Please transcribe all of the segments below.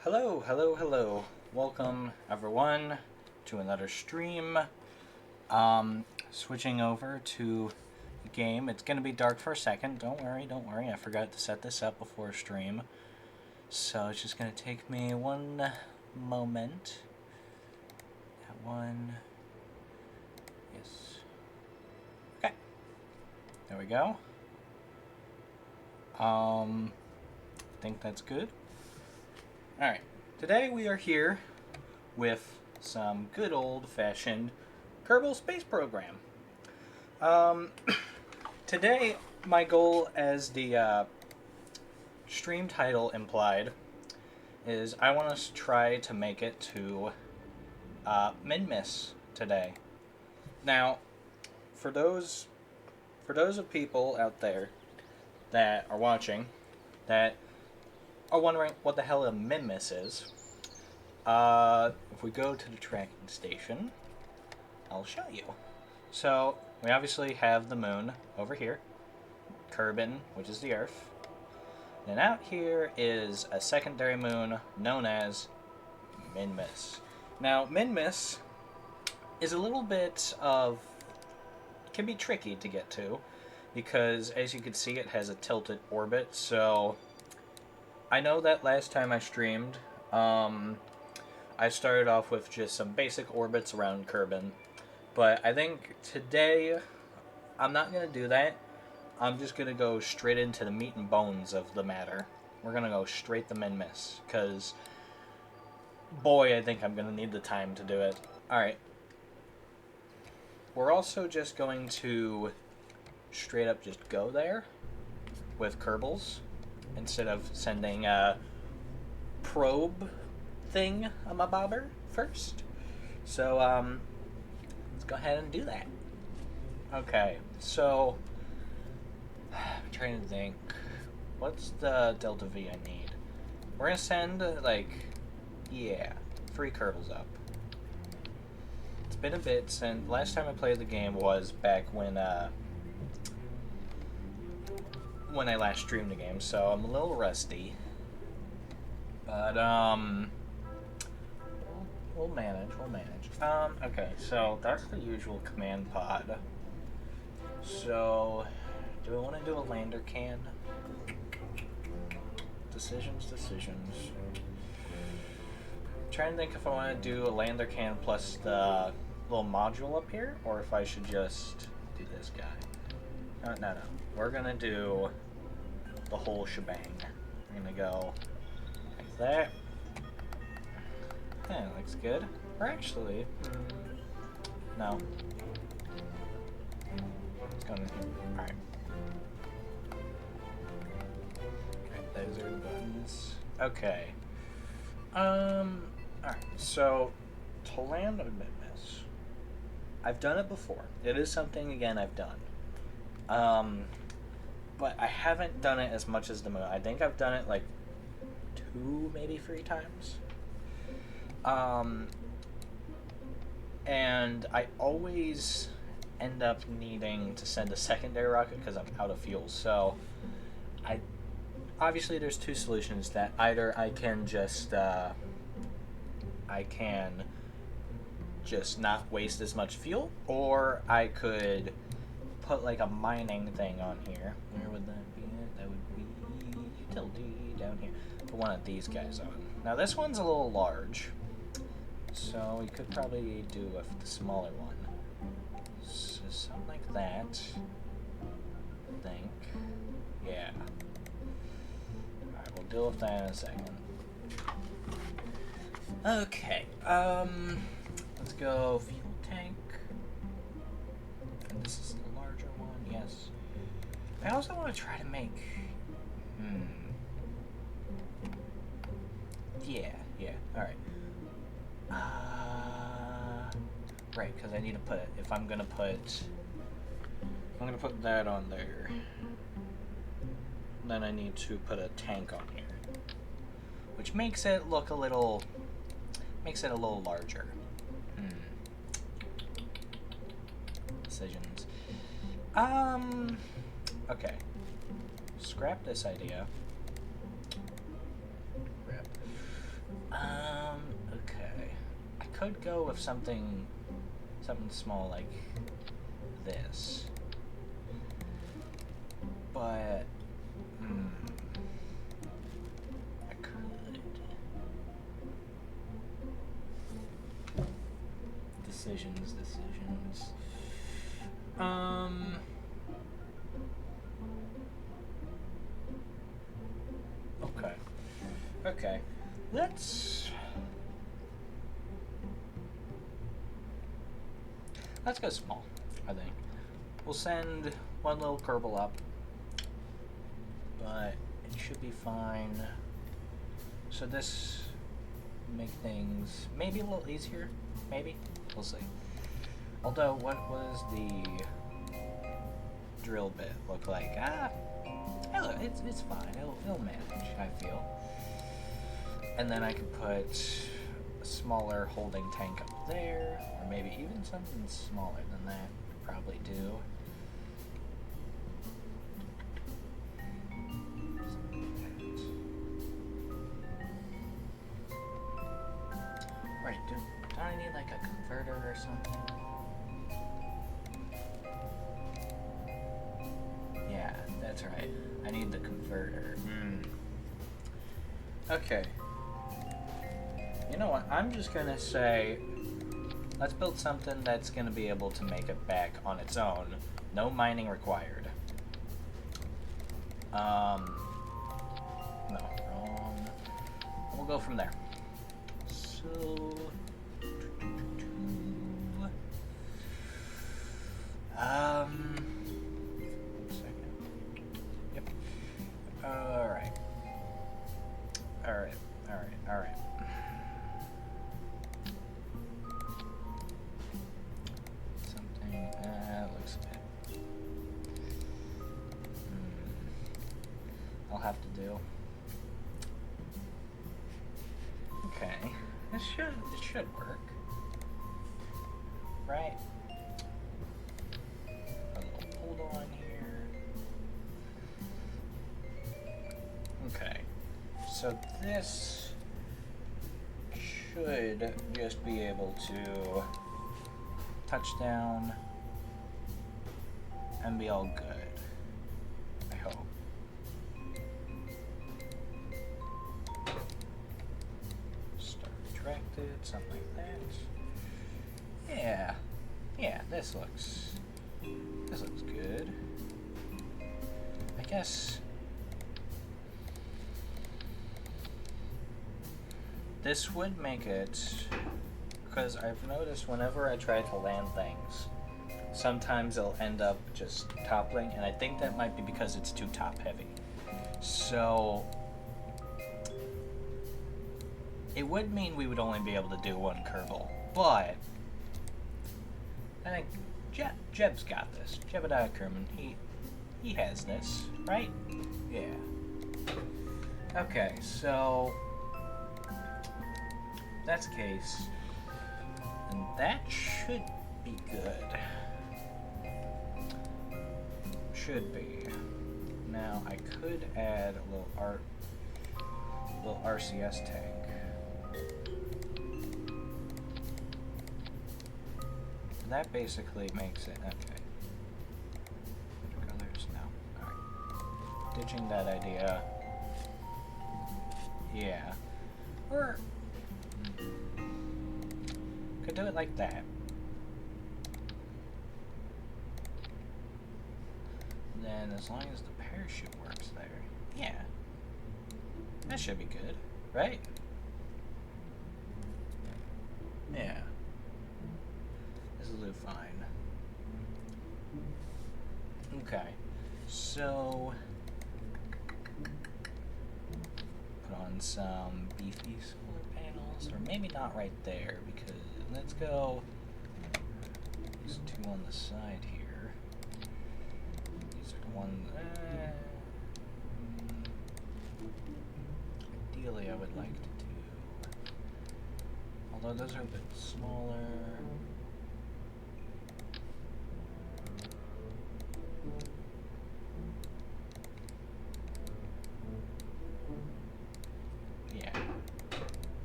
Hello, hello, hello. Welcome, everyone, to another stream. Switching over to the game. It's going to be dark for a second. Don't worry, don't worry. I forgot to set this up before stream. So it's just going to take me one moment. That one. Yes. Okay. There we go. I think that's good. Alright, today we are here with some good old-fashioned Kerbal Space Program. Today, my goal, as the stream title implied, is I want to try to make it to Minmus today. Now, for those of people out there that are watching that are wondering what the hell a Minmus is, if we go to the tracking station, I'll show you. So, we obviously have the moon over here, Kerbal, which is the Earth, and out here is a secondary moon known as Minmus. Now, Minmus is a little bit of, can be tricky to get to, because as you can see it has a tilted orbit, so I know that last time I streamed, I started off with just some basic orbits around Kerbal, but I think today I'm not going to do that. I'm just going to go straight into the meat and bones of the matter. We're going to go straight to Minmus, because, boy, I think I'm going to need the time to do it. Alright. We're also just going to straight up just go there with Kerbals, instead of sending a probe thing on my bobber first. So, let's go ahead and do that. Okay, so, I'm trying to think, what's the delta V I need? We're gonna send, like, yeah, 3 Kerbals up. It's been a bit since, last time I played the game was back when I last streamed the game, so I'm a little rusty. But, we'll manage. Okay, so that's the usual command pod. So, do I want to do a lander can? Decisions. I'm trying to think if I want to do a lander can plus the little module up here, or if I should just do this guy. No. We're gonna do the whole shebang. We're gonna go like that. Yeah, looks good. Or actually, no. Let's go in here. Alright. Alright, those are the buttons. Okay. Alright, so to land on Minmus, I've done it before. It is something, again, I've done. But I haven't done it as much as the moon. I think I've done it like 2, maybe 3 times. And I always end up needing to send a secondary rocket because I'm out of fuel. So I obviously there's two solutions. That either I can just not waste as much fuel, or I could put like a mining thing on here. Where would that be? That would be utility down here. Put one of these guys on. Now this one's a little large, so we could probably do the smaller one. So something like that. I think. Yeah. Alright, we'll deal with that in a second. Okay. Let's go fuel tank. And this is the larger one, yes. I also want to try to make... Yeah, alright. Right, because I need to put... If I'm gonna put that on there, then I need to put a tank on here. Which makes it look a little... Makes it a little larger. Decisions. Okay. Scrap this idea. Scrap. Okay. I could go with something small like this. But, I could. Decisions. Okay. Let's go small, I think. We'll send one little Kerbal up, but it should be fine. So this make things maybe a little easier, maybe? We'll see. Although, what was the drill bit look like? Look, it's fine. It'll manage, I feel. And then I could put a smaller holding tank up there, or maybe even something smaller than that. Probably do. Right, do I need like a converter or something? Yeah, that's right. I need the converter. Okay. You know what? I'm just gonna say, let's build something that's gonna be able to make it back on its own. No mining required. No, wrong. We'll go from there. So, one second. Yep. Alright. Something, looks good. I'll have to do. Okay. It should work. Right? A little hold on here. Okay. So this should just be able to touch down and be all good. I hope. Start retracted, something like that. Yeah, this looks good. I guess this would make it, because I've noticed whenever I try to land things, sometimes they'll end up just toppling, and I think that might be because it's too top heavy. So it would mean we would only be able to do one Kerbal, but I think Jeb's got this. Jebediah Kerman, he has this, right? Yeah. Okay, so that's the case. And that should be good. Should be. Now I could add a little RCS tank. That basically makes it okay. Colors no. Alright. Ditching that idea. Yeah. Or could do it like that. Then as long as the parachute works there. Yeah. That should be good, right? Yeah. This will do fine. Okay. So put on some beefy solar panels, or maybe not right there, because let's go these two on the side here. These are the ones. Ideally, I would like to do. Although those are a bit smaller. Yeah,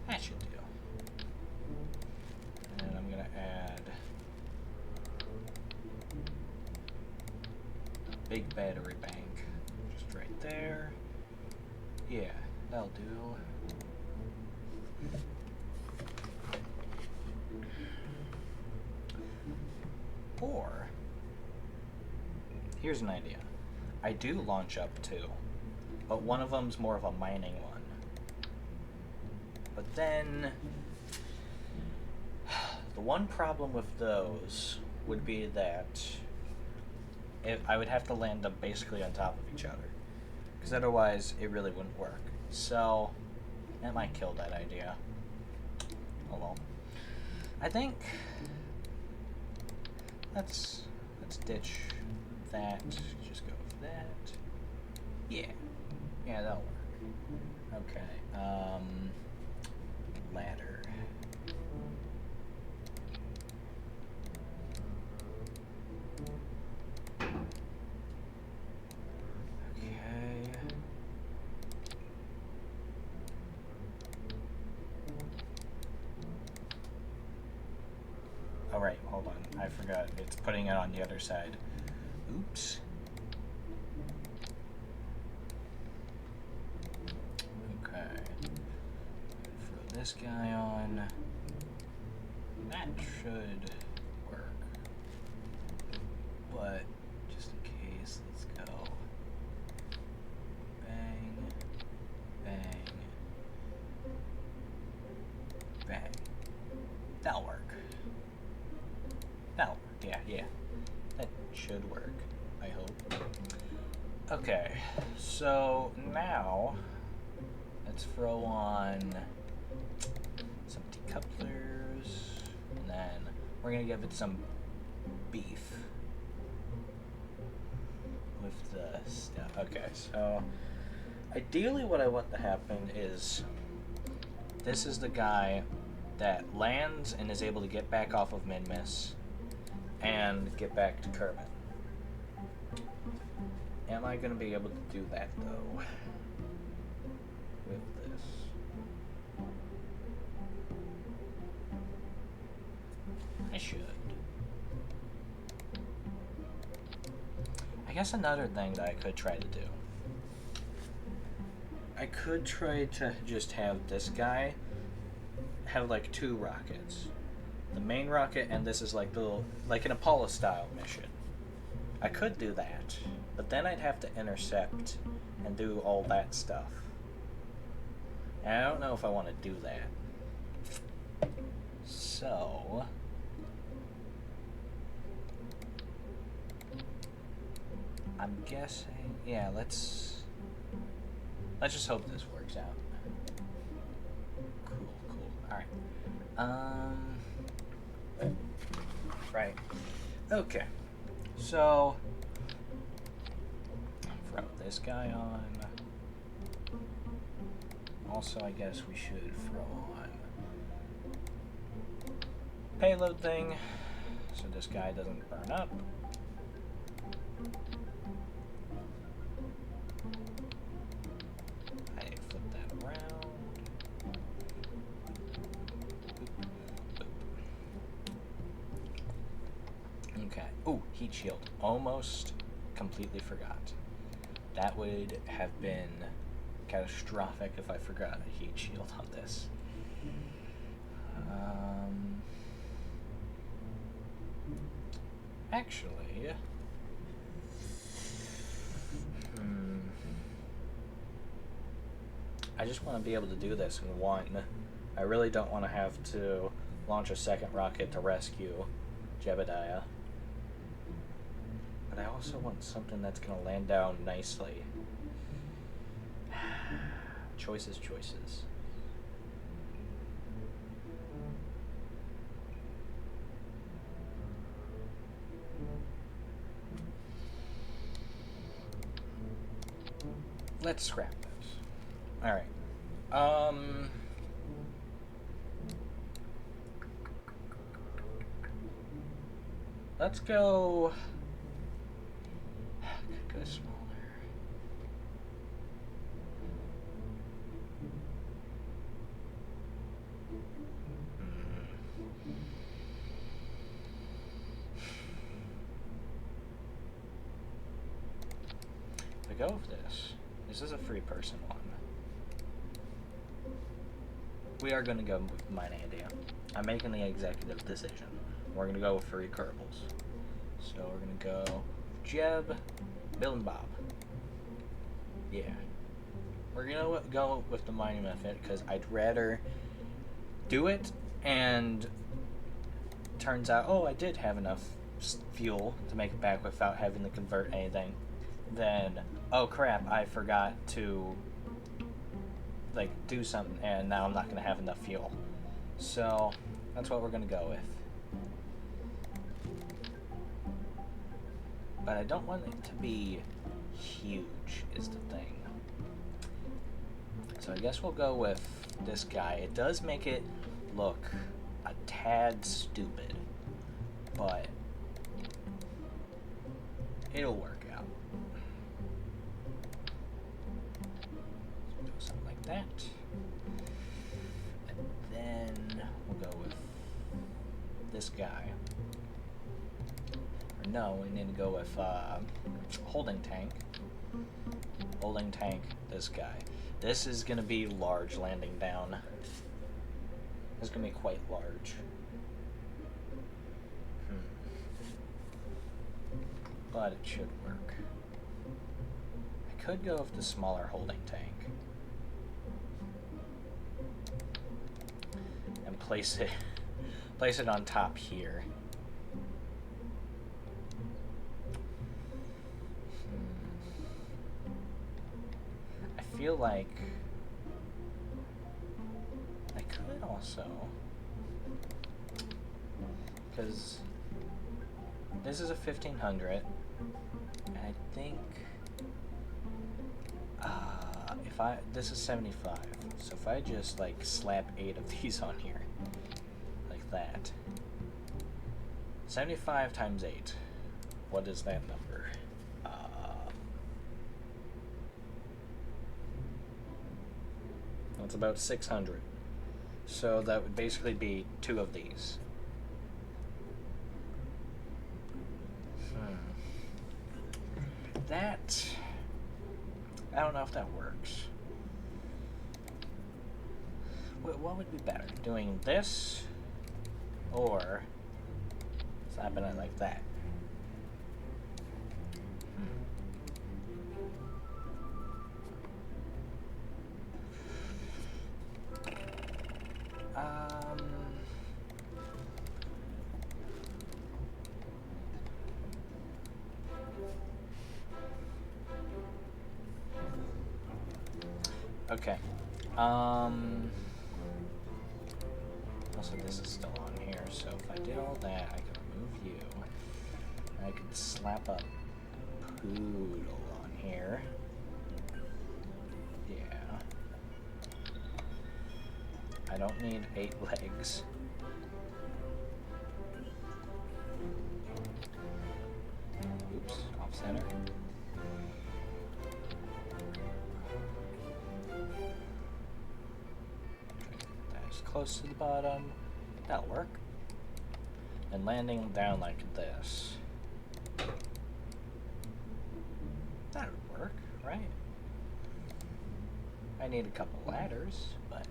that should do. And I'm gonna add a big battery bank just right there. Yeah, that'll do. Or here's an idea. I do launch up too, but one of them's more of a mining one. But then the one problem with those would be that if I would have to land them basically on top of each other, because otherwise it really wouldn't work. So that might kill that idea. Oh well. I think let's ditch that. Just go with that. Yeah, that'll work. Okay. Ladder. Okay. Oh right, hold on. I forgot. It's putting it on the other side. Oops. Okay. Throw this guy on. That should work. But just in case, let's go. Bang. Bang. Bang. That'll work. That'll work. Yeah. That should work, I hope. Okay, so now let's throw on some decouplers, and then we're gonna give it some beef with the stuff. Okay, so ideally what I want to happen is this is the guy that lands and is able to get back off of Minmus and get back to Kerbal. Am I going to be able to do that, though, with this? I should. I guess another thing that I could try to do. I could try to just have this guy have like two rockets. The main rocket, and this is like the little, like an Apollo style mission. I could do that, but then I'd have to intercept and do all that stuff. And I don't know if I want to do that. So I'm guessing, yeah, let's just hope this works out. Cool. Alright. Right. Okay. So throw this guy on. Also, I guess we should throw on payload thing, so this guy doesn't burn up. I flip that around. Okay. Ooh, heat shield. Almost completely forgot. That would have been catastrophic if I forgot a heat shield on this. Actually, I just want to be able to do this in one. I really don't want to have to launch a second rocket to rescue Jebediah. But I also want something that's going to land down nicely. Choices, choices. Let's scrap this. Alright. Let's go... Could go smaller. If I go with this, this is a free person one. We are going to go with my idea. I'm making the executive decision. We're going to go with free Kerbals. So we're going to go Jeb, Bill, and Bob. Yeah. We're going to go with the mining method because I'd rather do it and turns out, oh, I did have enough fuel to make it back without having to convert anything. Then, oh crap, I forgot to like do something and now I'm not going to have enough fuel. So that's what we're going to go with. But I don't want it to be huge is the thing. So I guess we'll go with this guy. It does make it look a tad stupid, but it'll work out. So we'll do something like that. And then we'll go with this guy. Or no, we need to go with holding tank. Holding tank, this guy. This is going to be large landing down. This is going to be quite large. But it should work. I could go with the smaller holding tank. And place it on top here. I feel like I could also, because this is a 1500, and I think this is 75, so if I just like slap 8 of these on here, like that, 75 times 8, what is that number? It's about 600. So that would basically be 2 of these. That, I don't know if that works. What would be better? Doing this or slapping it like that? Okay. Also, this is still on here, so if I did all that, I could remove you. I could slap a poodle on here. Yeah. I don't need 8 legs. close to the bottom. That'll work. And landing down like this. That would work, right? I need a couple ladders, but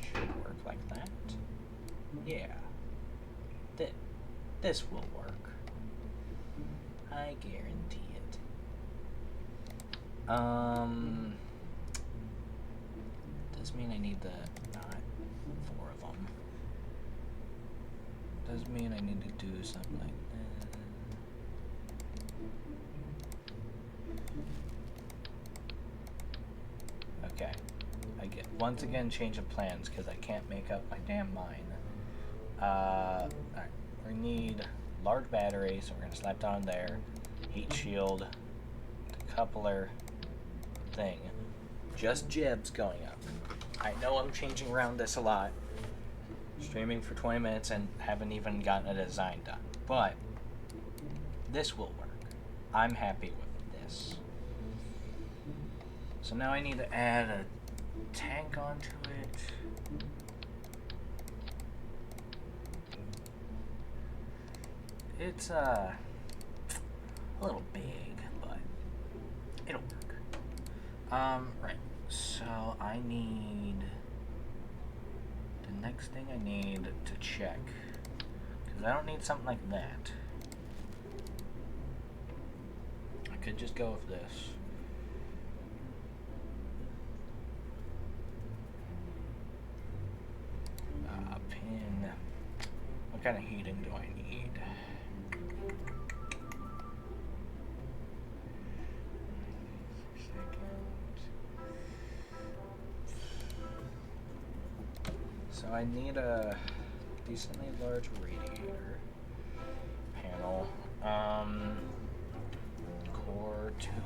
should work like that. Yeah. This will work. I guarantee it. Does mean I need the not 4 of them. Does mean I need to do something like that. Okay. I get once again change of plans because I can't make up my damn mind. Alright. We need large battery, so we're gonna slap down there. Heat shield, the coupler thing. Just jibs going up. I know I'm changing around this a lot. Streaming for 20 minutes and haven't even gotten a design done. But this will work. I'm happy with this. So now I need to add a tank onto it. It's a little big, but it'll work. Right. So I need the next thing I need to check, because I don't need something like that. I could just go with this. Pin. What kind of heating do I need? So I need a decently large radiator panel. Core 200.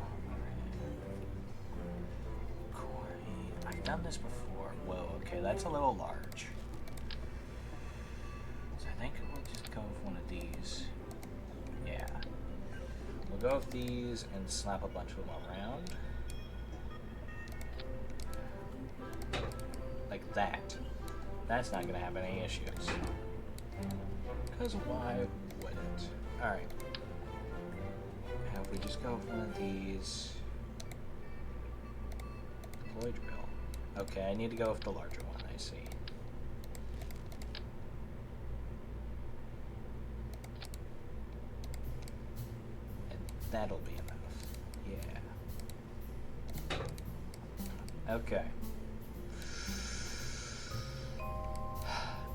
Core 8. I've done this before. Whoa, okay, that's a little large. So I think we'll just go with one of these. Yeah. We'll go with these and slap a bunch of them around. Like that. That's not going to have any issues. Because why wouldn't? Alright. If we just go with one of these. Deploy drill. Okay, I need to go with the larger one, I see. And that'll be enough. Yeah. Okay.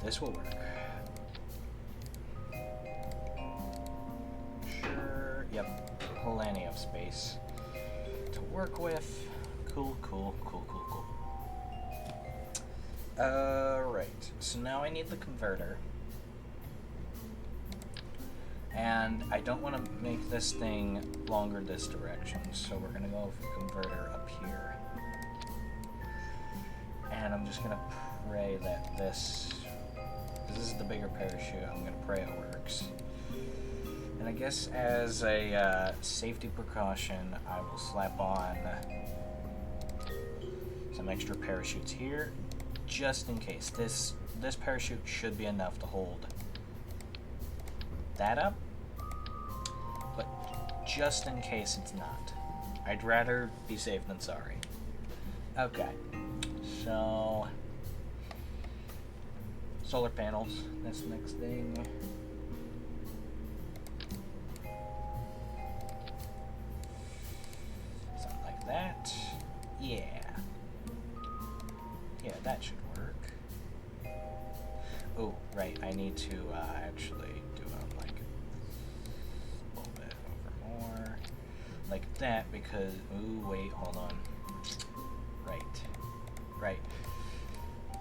This will work. Sure, yep, plenty of space to work with. Cool. Right, so now I need the converter. And I don't want to make this thing longer this direction, so we're going to go with the converter up here. And I'm just going to pray that this is the bigger parachute. I'm going to pray it works. And I guess as a safety precaution, I will slap on some extra parachutes here, just in case. This parachute should be enough to hold that up, but just in case it's not. I'd rather be safe than sorry. Okay, so solar panels, that's the next thing. Something like that. Yeah, that should work. Oh, right, I need to actually do it like a little bit over more. Like that, because, ooh, wait, hold on. Right.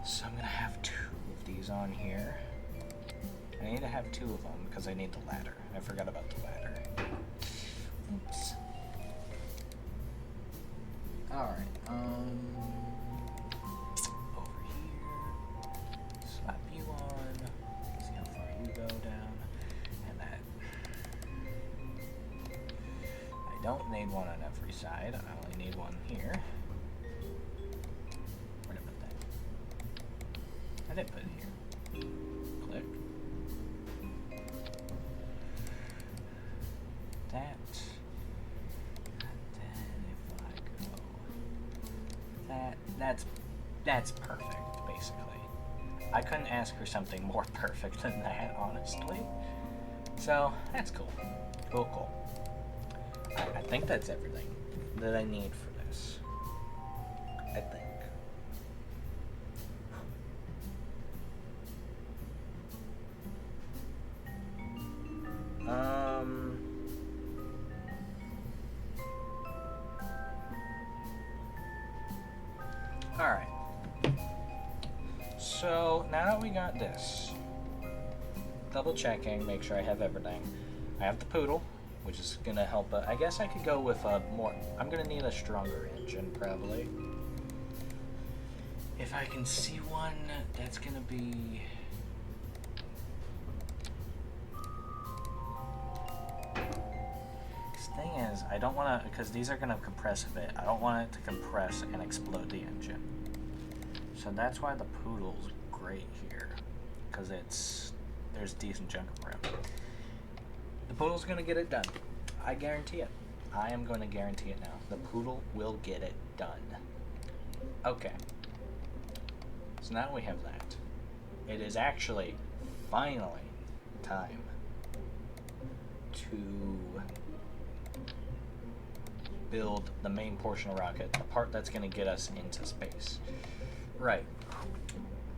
So I'm gonna have 2 of these on here. I need to have 2 of them because I need the ladder. I forgot about the ladder. Oops. Alright, over here. Slap you on. See how far you go down. And that. I don't need one on every side. I only need one here. Where'd I put that? did I put it here? Click. That. And then if I go that's perfect, basically. I couldn't ask for something more perfect than that, honestly. So that's cool. Cool. I think that's everything that I need for this. I think. Alright. So, now that we got this, double checking, make sure I have everything. I have the poodle, which is gonna help. I guess I could go with a more. I'm gonna need a stronger engine, probably. If I can see one, that's gonna be. Thing is, I don't want to, because these are going to compress a bit. I don't want it to compress and explode the engine. So that's why the poodle's great here, because there's decent junk around. The poodle's going to get it done. I guarantee it. I am going to guarantee it now. The poodle will get it done. Okay. So now we have that. It is actually finally time to build the main portion of rocket, the part that's going to get us into space. Right.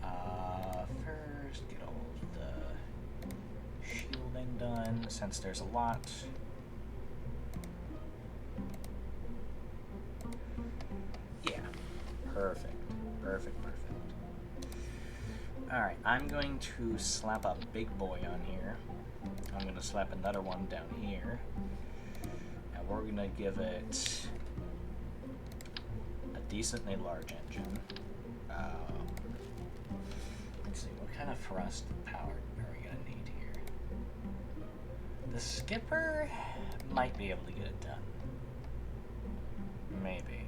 First, get all the shielding done, since there's a lot. Yeah. Perfect. Alright, I'm going to slap a big boy on here. I'm going to slap another one down here. We're going to give it a decently large engine. Let's see, what kind of thrust power are we going to need here? The skipper might be able to get it done. Maybe.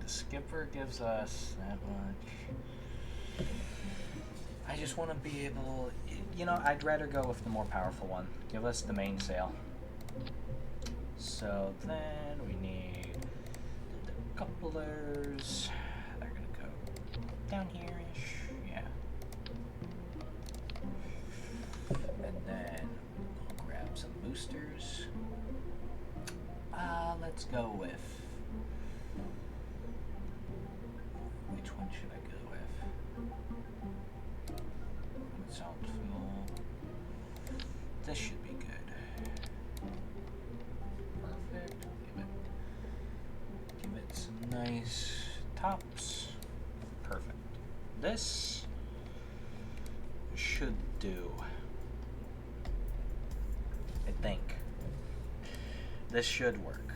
Skipper gives us that much. I just want to be able, I'd rather go with the more powerful one. Give us the mainsail. So then we need the couplers. They're going to go down here-ish. Yeah. And then we'll grab some boosters. Let's go with... Which one should I go with? Salt fuel. This should be good. Perfect. Give it some nice tops. Perfect. This should do. I think. This should work.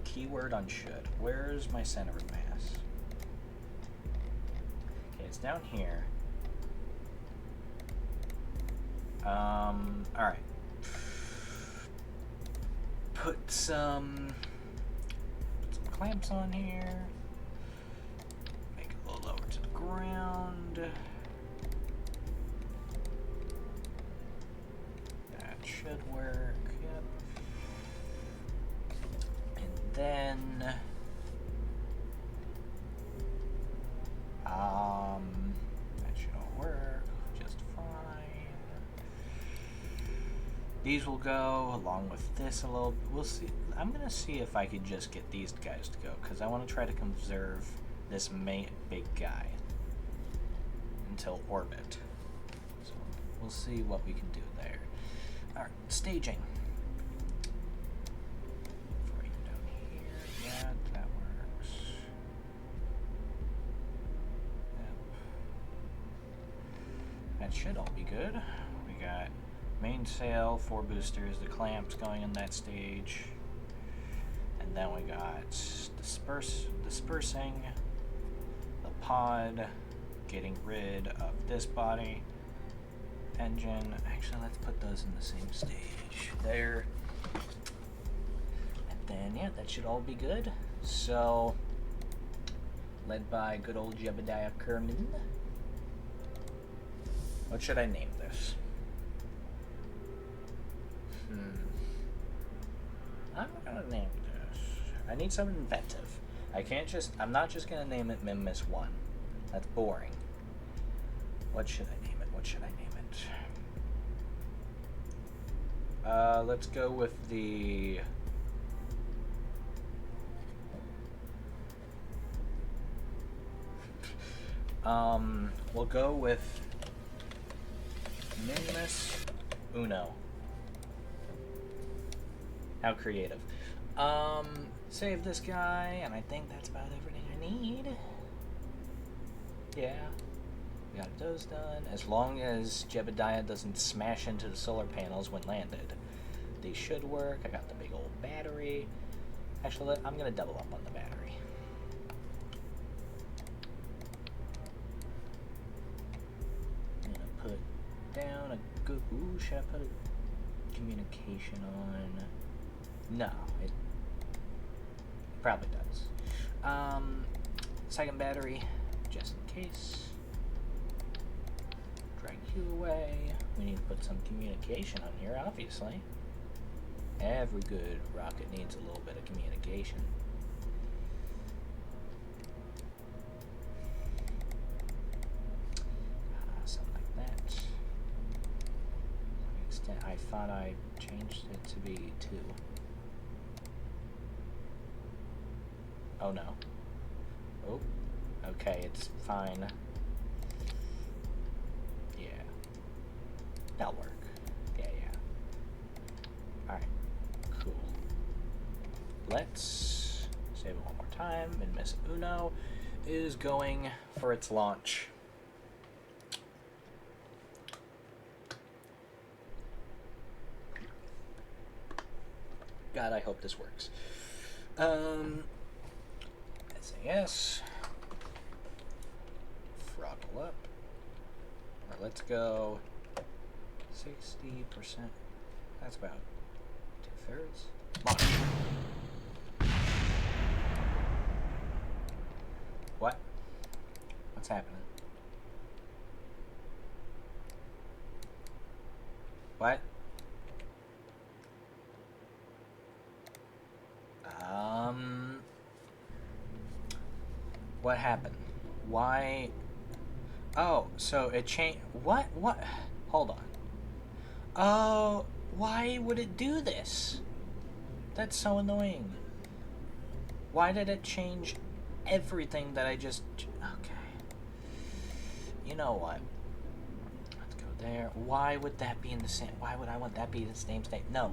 Keyword on should. Where's my center of mass? Okay, it's down here. Alright. Put some clamps on here. Make it a little lower to the ground. That should work. Yep. And then that should all work just fine. These will go along with this a little. We'll see. I'm gonna see if I could just get these guys to go, because I want to try to conserve this big guy until orbit. So we'll see what we can do there. All right, staging. Right down here. Yeah, that works. Yep. That should all be good. We got mainsail, 4 boosters, the clamps going in that stage, and then we got dispersing the pod, getting rid of this body, engine. Actually, let's put those in the same stage there. And then, yeah, that should all be good. So, led by good old Jebediah Kerman. What should I name this? I'm gonna name this. I need something inventive. I'm not just gonna name it Minmus 1. That's boring. What should I name it? Let's go with the... we'll go with Minmus Uno. How creative. Save this guy, and I think that's about everything I need. Yeah. We got those done. As long as Jebediah doesn't smash into the solar panels when landed. These should work. I got the big old battery. Actually, I'm going to double up on the battery. I'm going to put down a good... Ooh, should I put a communication on? No, it probably does. Second battery, just in case. Drag you away. We need to put some communication on here, obviously. Every good rocket needs a little bit of communication. Something like that. To an extent, I thought I changed it to be 2. Oh no. Oh, okay, it's fine. Yeah. That'll work. Yeah. Alright, cool. Let's save it one more time. Minmus Uno is going for its launch. God, I hope this works. SAS. Throttle up. Or let's go 60%. That's about 2/3. Launch. What? What's happening? What? What happened? Why? Oh, so it changed. What? Hold on. Oh, why would it do this? That's so annoying. Why did it change everything that I just... Okay. You know what? Let's go there. Why would that be in the same... Why would I want that to be the same stage? No.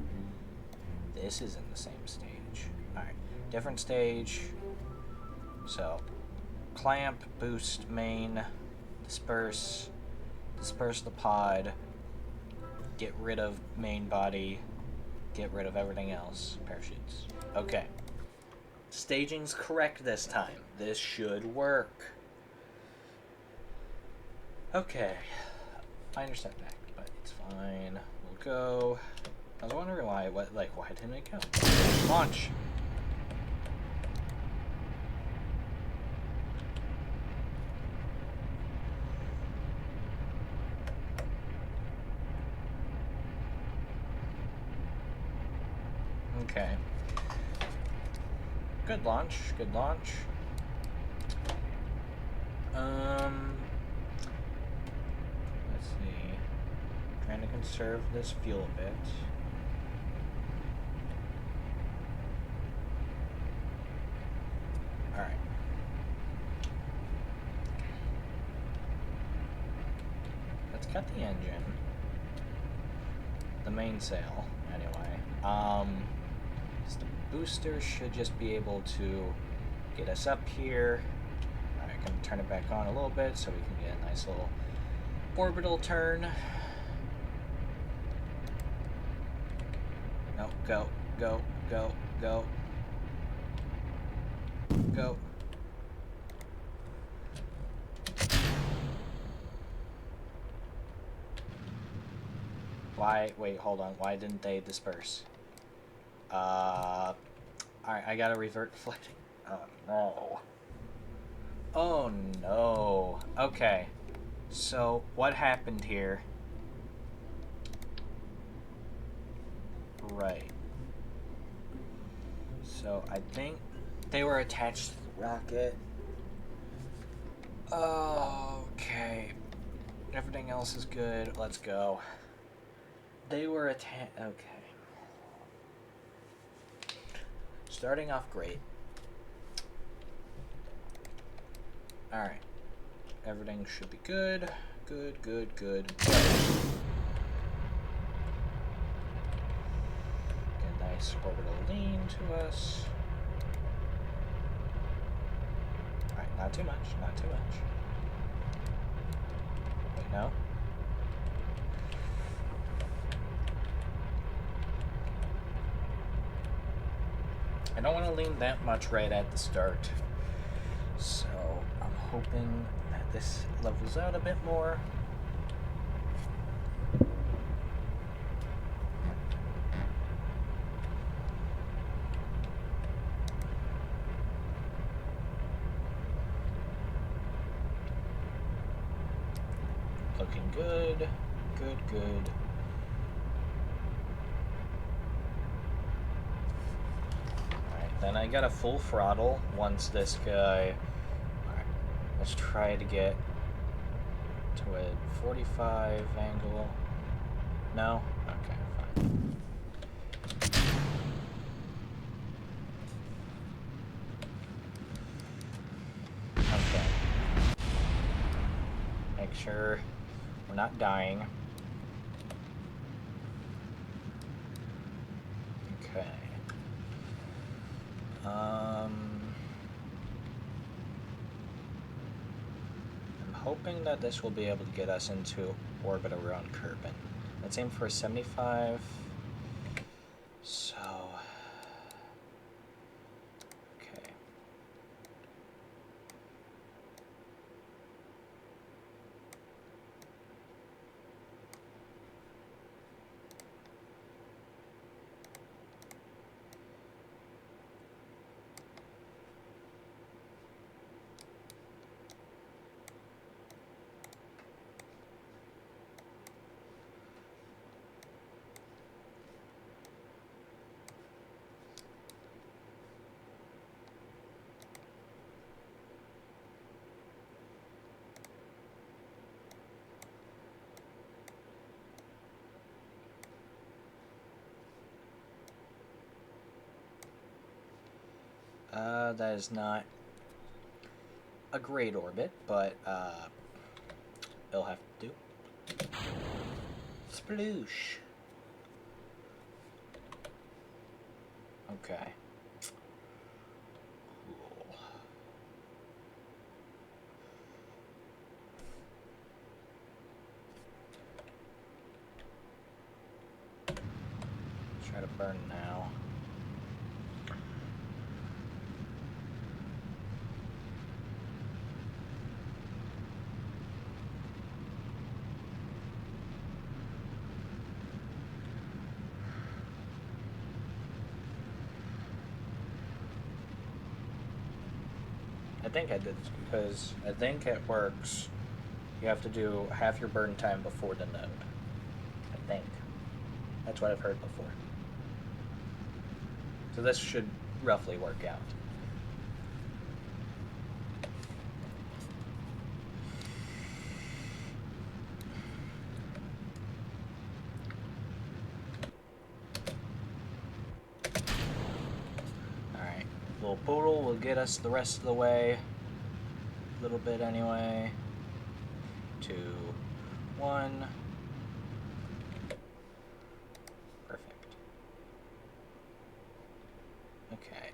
This is in the same stage. Alright. Different stage. So... Clamp, boost, main, disperse the pod, get rid of main body, get rid of everything else, parachutes. Okay. Staging's correct this time. This should work. Okay. Minor setback, but it's fine. We'll go. I was wondering why didn't it go? Launch! Okay. Good launch. Let's see. Trying to conserve this fuel a bit. Alright. Let's cut the engine. The mainsail, anyway. The booster should just be able to get us up here. I can turn it back on a little bit so we can get a nice little orbital turn. No, go. Go. Why? Wait, hold on. Why didn't they disperse? Alright, I gotta revert deflecting. Oh, no. Oh, no. Okay. So, what happened here? Right. So, I think they were attached to the rocket. Okay. Everything else is good. Let's go. They were attached. Okay. Starting off great. Alright. Everything should be good. Good, good, good. Get a nice orbital lean to us. Alright, not too much, not too much. Wait, no? I don't want to lean that much right at the start. So, I'm hoping that this levels out a bit more. Looking good. Good, good. Alright, then I got a full throttle once this guy... Alright, let's try to get to a 45 angle. No? Okay, fine. Okay. Make sure we're not dying. Okay. I'm hoping that this will be able to get us into orbit around Kerbal. Let's aim for a 75. So... Okay. That is not a great orbit, but it'll have to do. Sploosh. Okay. Cool. Try to burn now. I think I did this because I think it works. You have to do half your burn time before the node. I think. That's what I've heard before. So this should roughly work out. Alright. Little poodle will get us the rest of the way. A little bit anyway. 2, 1. Perfect. Okay,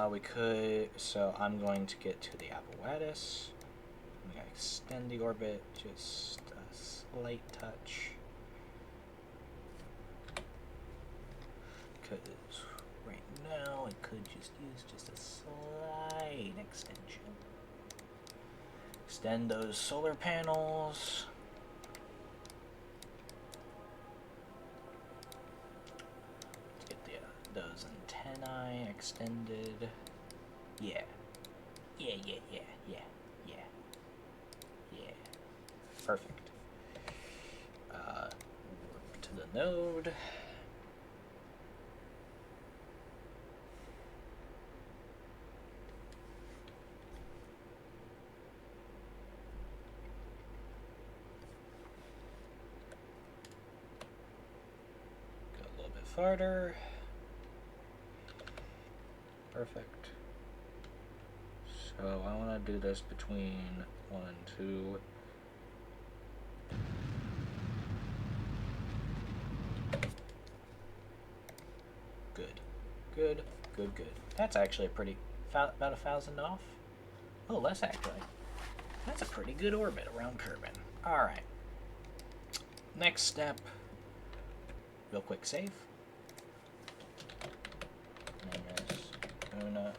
we could, so I'm going to get to the apparatus. I'm going to extend the orbit just a slight touch. Because right now I could just use just a slight extension. Extend those solar panels. Let's get those antennae extended. Yeah. Yeah. Perfect. Warp to the node. Go a little bit farther. Perfect. So I want to do this between 1 and 2. Good. That's actually a pretty, about 1,000 off. Oh, less actually. That's a pretty good orbit around Kerbal. Alright. Next step. Real quick save. Minmus, Uno,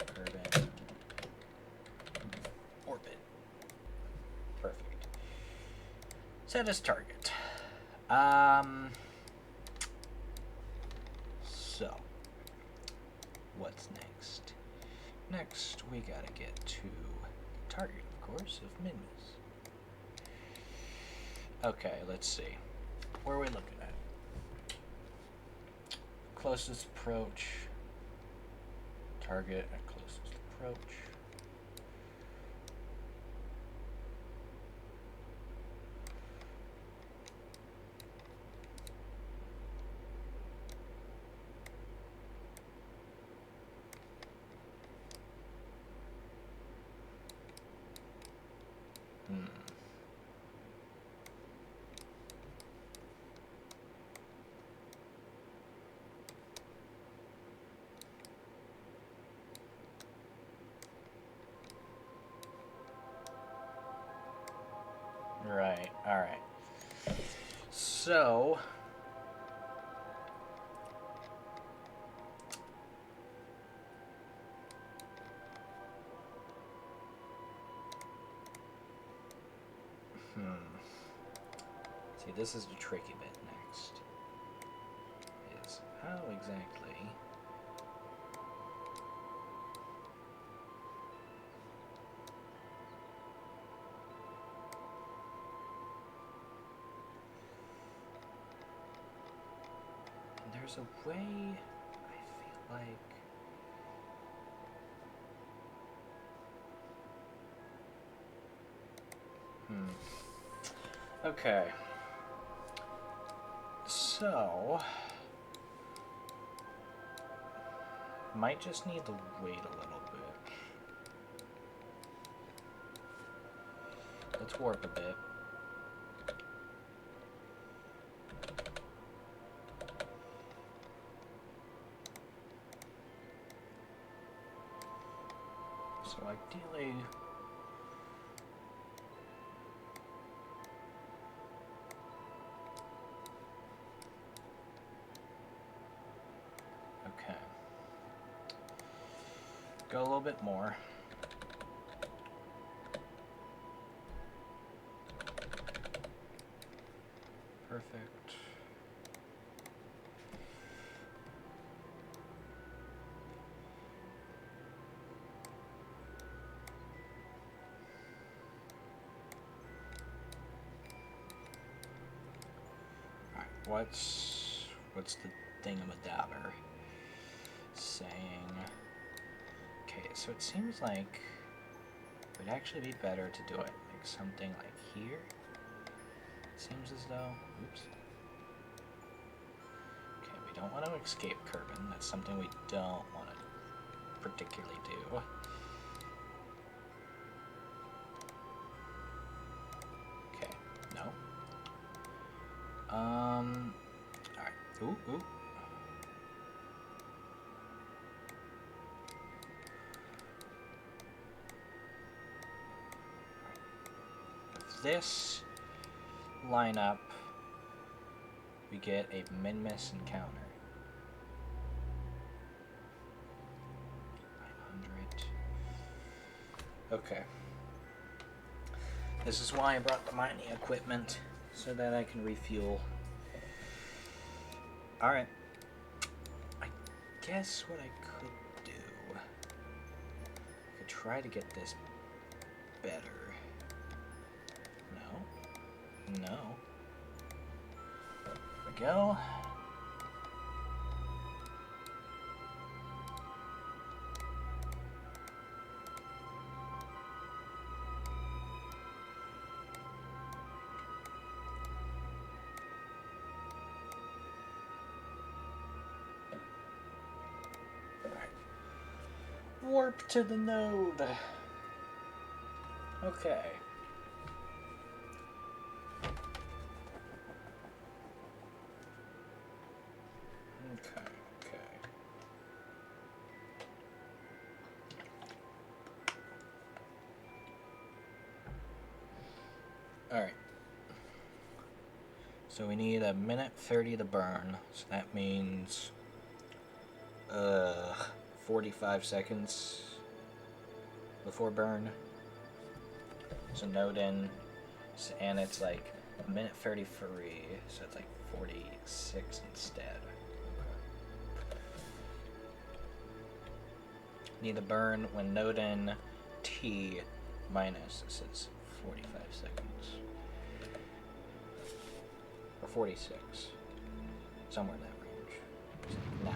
Kerbal, orbit. Perfect. Set as target. So, what's next? Next, we gotta get to the target, of course, of Minmus. Okay, let's see. Where are we looking at? Closest approach. Target at closest approach. Right, alright. So, see, this is the tricky bit next. Is how exactly there's a way, I feel like, okay, so, might just need to wait a little bit. Let's warp a bit. So ideally, okay, go a little bit more. Perfect. What's the thingamadabber saying? Okay, so it seems like it would actually be better to do it like something like here. It seems as though, oops. Okay, we don't want to escape Kerbal. That's something we don't want to particularly do. Okay, no. Alright. Ooh. If this line up, we get a Minmus encounter. Okay. This is why I brought the mining equipment, so that I can refuel. Alright. I guess what I could do... I could try to get this better. No. No. There we go. Warp to the node. Okay. Okay. Alright. So we need a minute 30 to burn. So that means 45 seconds before burn. So node in, and it's like a minute 33, so it's like 46 instead. Okay. Need to burn when node in T minus, this is 45 seconds. Or 46. Somewhere in that range. So now.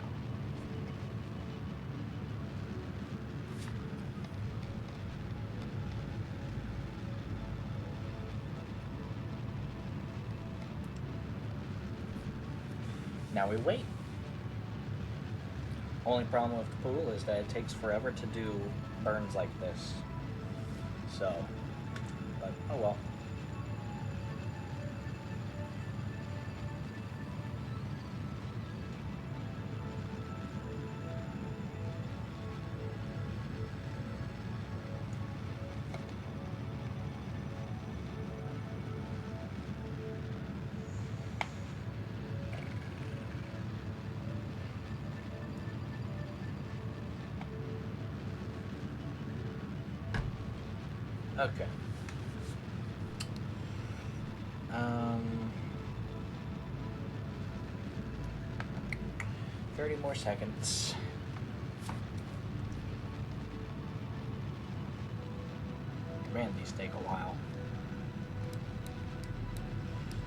Now we wait. Only problem with the pool is that it takes forever to do burns like this. So, but oh well. Okay. 30 more seconds. Man, these take a while.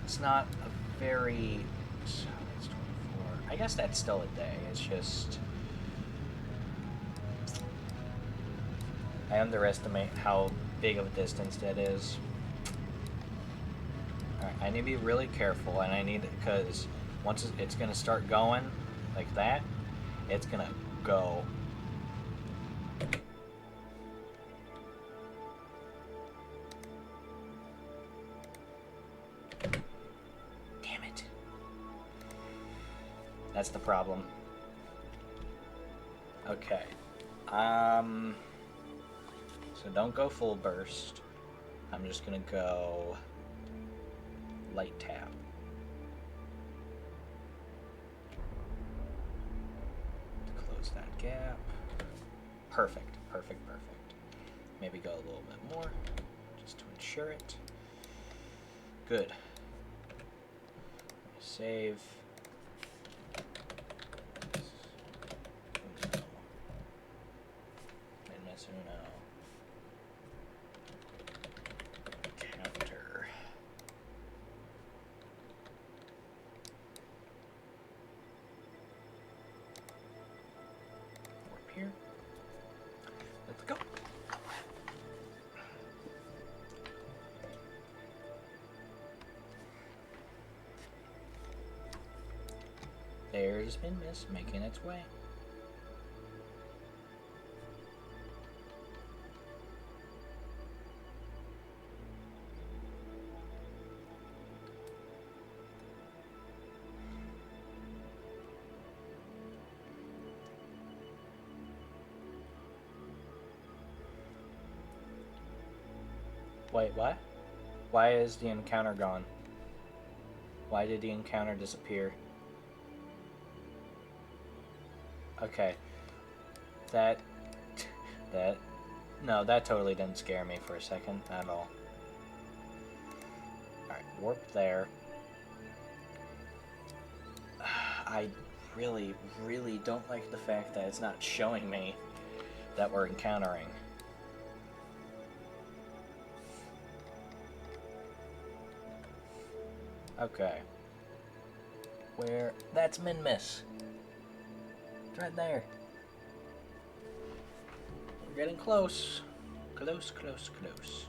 It's not a very... So it's 24. I guess that's still a day. It's just... I underestimate how big of a distance that is. Alright, I need to be really careful, and I need to, because once it's going to start going like that, it's going to go. Damn it. That's the problem. Okay. So don't go full burst. I'm just gonna go light tap. Close that gap. Perfect, perfect, perfect. Maybe go a little bit more, just to ensure it. Good. Save. Minmus uno. Counter. Warp here. Let's go. There's Minmus making its way. Wait, what? Why is the encounter gone? Why did the encounter disappear? Okay. That No, that totally didn't scare me for a second at all. Alright, warp there. I really, really don't like the fact that it's not showing me that we're encountering. Okay. Where? That's Minmus. It's right there. We're getting close. Close, close, close.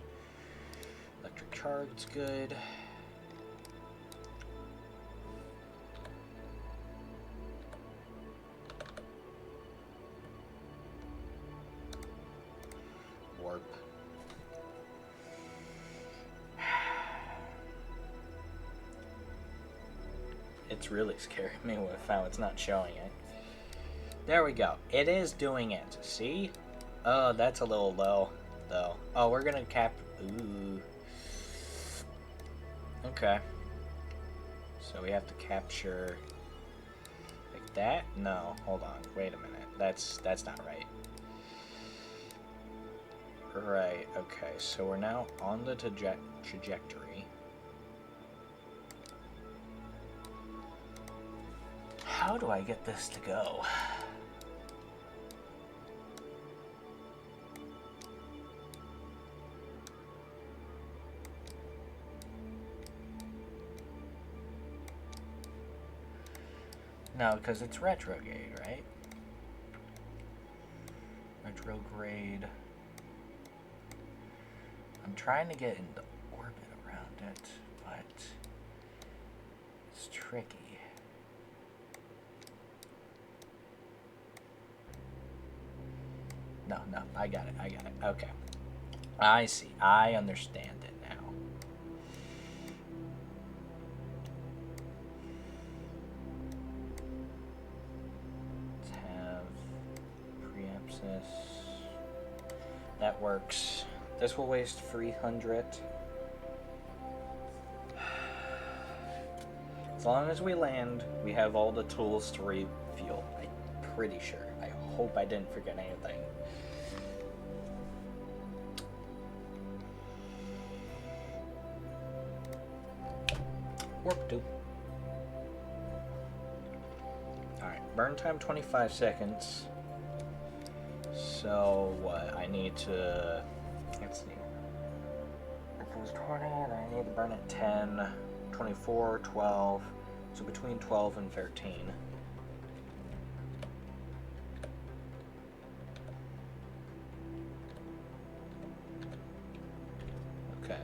Electric charge's good. Warp. It's really scaring me with how it's not showing it. There we go. It is doing it. See? Oh, that's a little low, though. Oh, we're gonna cap... Ooh. Okay. So we have to capture... like that? No, hold on. Wait a minute. That's not right. Right, okay. So we're now on the trajectory. How do I get this to go? No, because it's retrograde, right? Retrograde. I'm trying to get into orbit around it, but it's tricky. No, I got it. Okay. I see. I understand it now. Let's have preempsis. That works. This will waste 300. As long as we land, we have all the tools to refuel. I'm pretty sure. I hope I didn't forget anything. Warp 2. Alright, burn time 25 seconds. So, what? I need to... let's see. If it was 20, then I need to burn it 10, 24, 12. So between 12 and 13. Okay.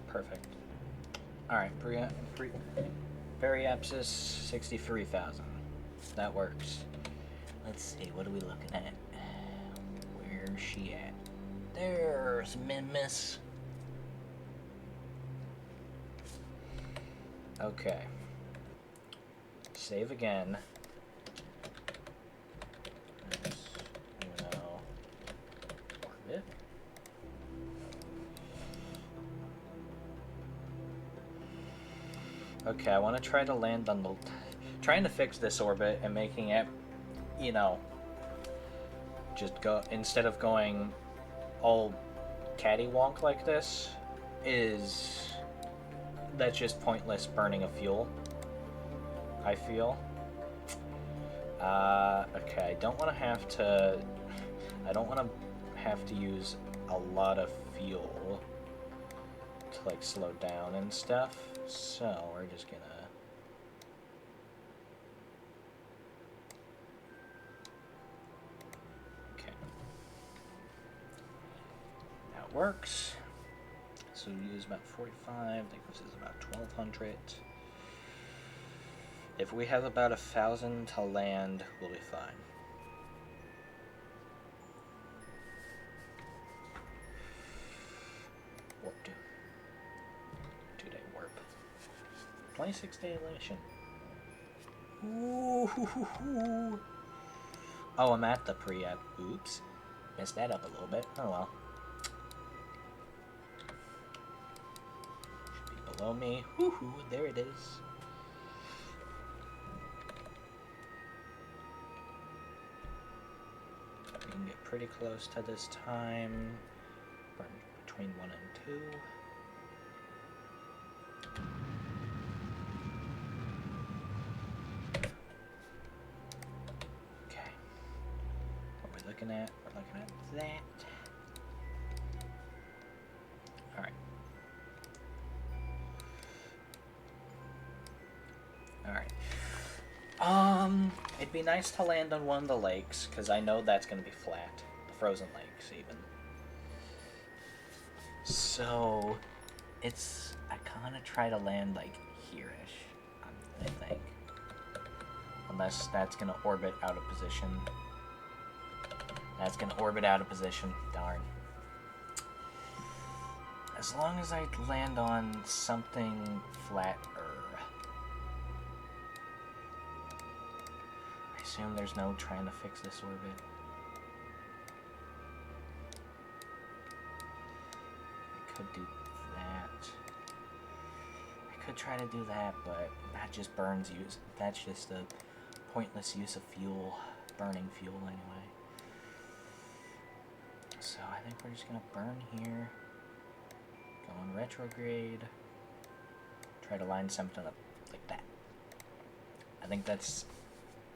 Perfect. Alright, Periapsis 63,000. That works. Let's see, what are we looking at? Where's she at? There's Minmus. Okay. Save again. Orbit. Okay, I want to try to land on the... trying to fix this orbit and making it, you know, just go... instead of going all cattywonk like this, is... that's just pointless burning of fuel, I feel. Okay, I don't want to have to... I don't want to have to use a lot of fuel to, like, slow down and stuff. So, we're just gonna... okay. That works. So we use about 45, that gives us about 1,200. If we have about 1,000 to land, we'll be fine. 26-day elation. Ooh. Oh, I'm at the pre-app. Oops. Messed that up a little bit. Oh well. Should be below me. Woohoo, there it is. We can get pretty close to this time. Burn between 1 and 2. Okay. What we're looking at? We're looking at that. Alright. Alright. It'd be nice to land on one of the lakes, because I know that's going to be flat. The frozen lakes, even. So, I kind of try to land, like, here-ish, I think. Unless that's going to orbit out of position. That's going to orbit out of position. Darn. As long as I land on something flatter. I assume there's no trying to fix this orbit. I could do that. I could try to do that, but that just burns use. That's just a pointless use of fuel. Burning fuel anyway. So I think we're just gonna burn here. Go on retrograde. Try to line something up like that. I think that's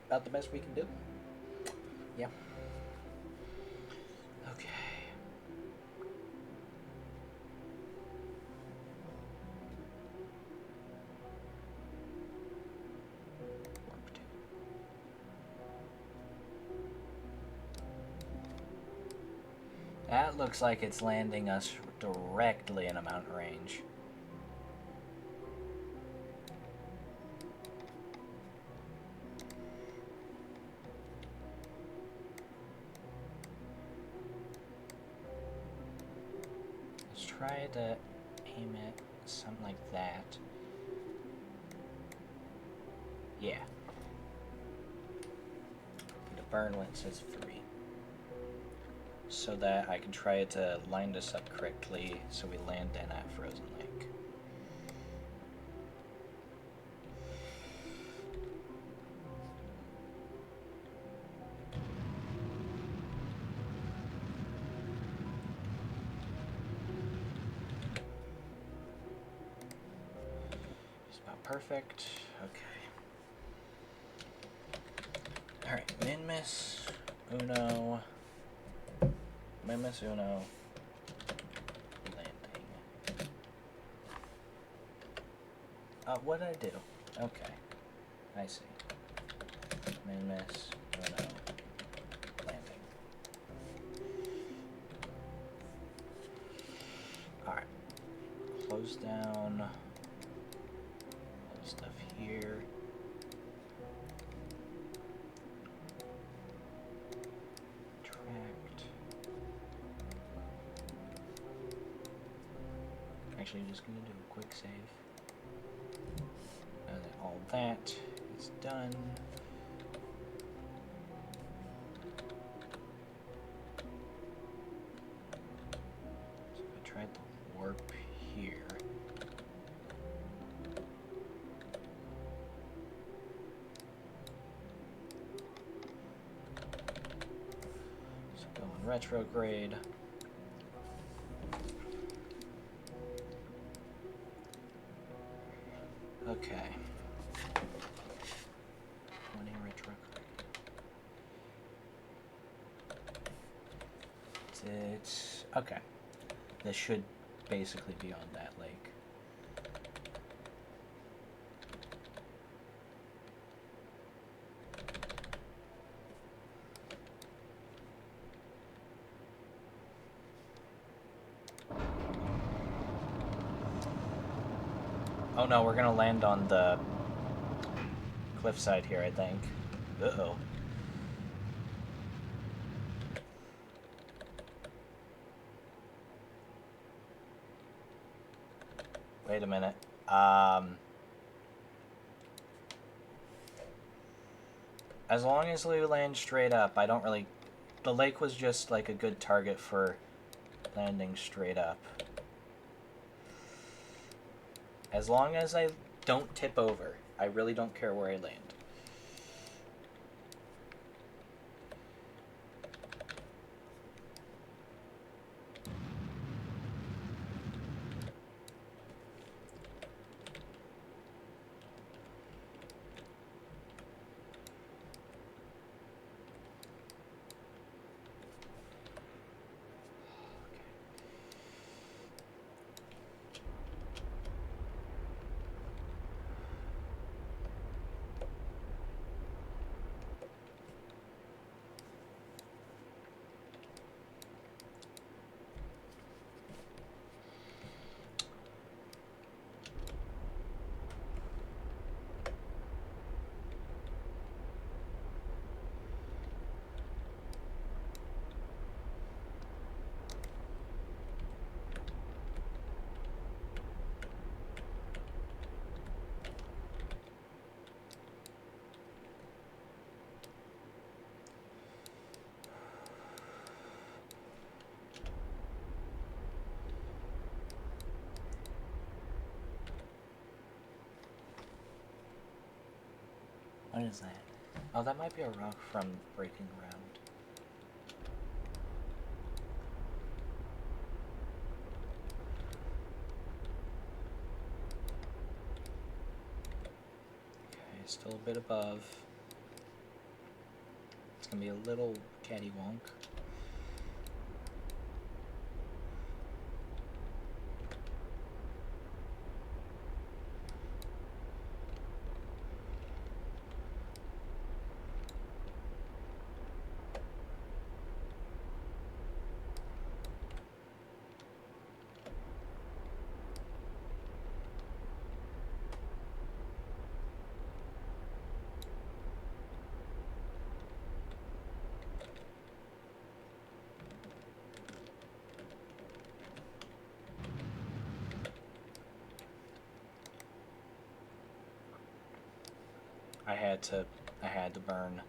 about the best we can do. Yeah. Okay. Warp 2. That looks like it's landing us directly in a mountain range. Let's try to aim it something like that. Yeah. Need to burn when it says 3. So that I can try to line this up correctly so we land in that frozen lake. Just about perfect. Okay. Alright, Minmus, Uno. Minmus, Uno. Landing. What did I do? Okay. I see. Minmus, Uno. Landing. Alright. Close down. All the stuff here. Actually, just gonna do a quick save. And then all that is done. So I tried the warp here. So go in retrograde. Okay. 20 retrograde. It's okay. This should basically be on that lake. Oh no, we're gonna land on the cliffside here, I think. Uh-oh. Wait a minute. As long as we land straight up, I don't really... The lake was just like a good target for landing straight up. As long as I don't tip over, I really don't care where I land. What is that? Oh, that might be a rock from breaking ground. Okay, still a bit above. It's gonna be a little cattywonk. I had to burn.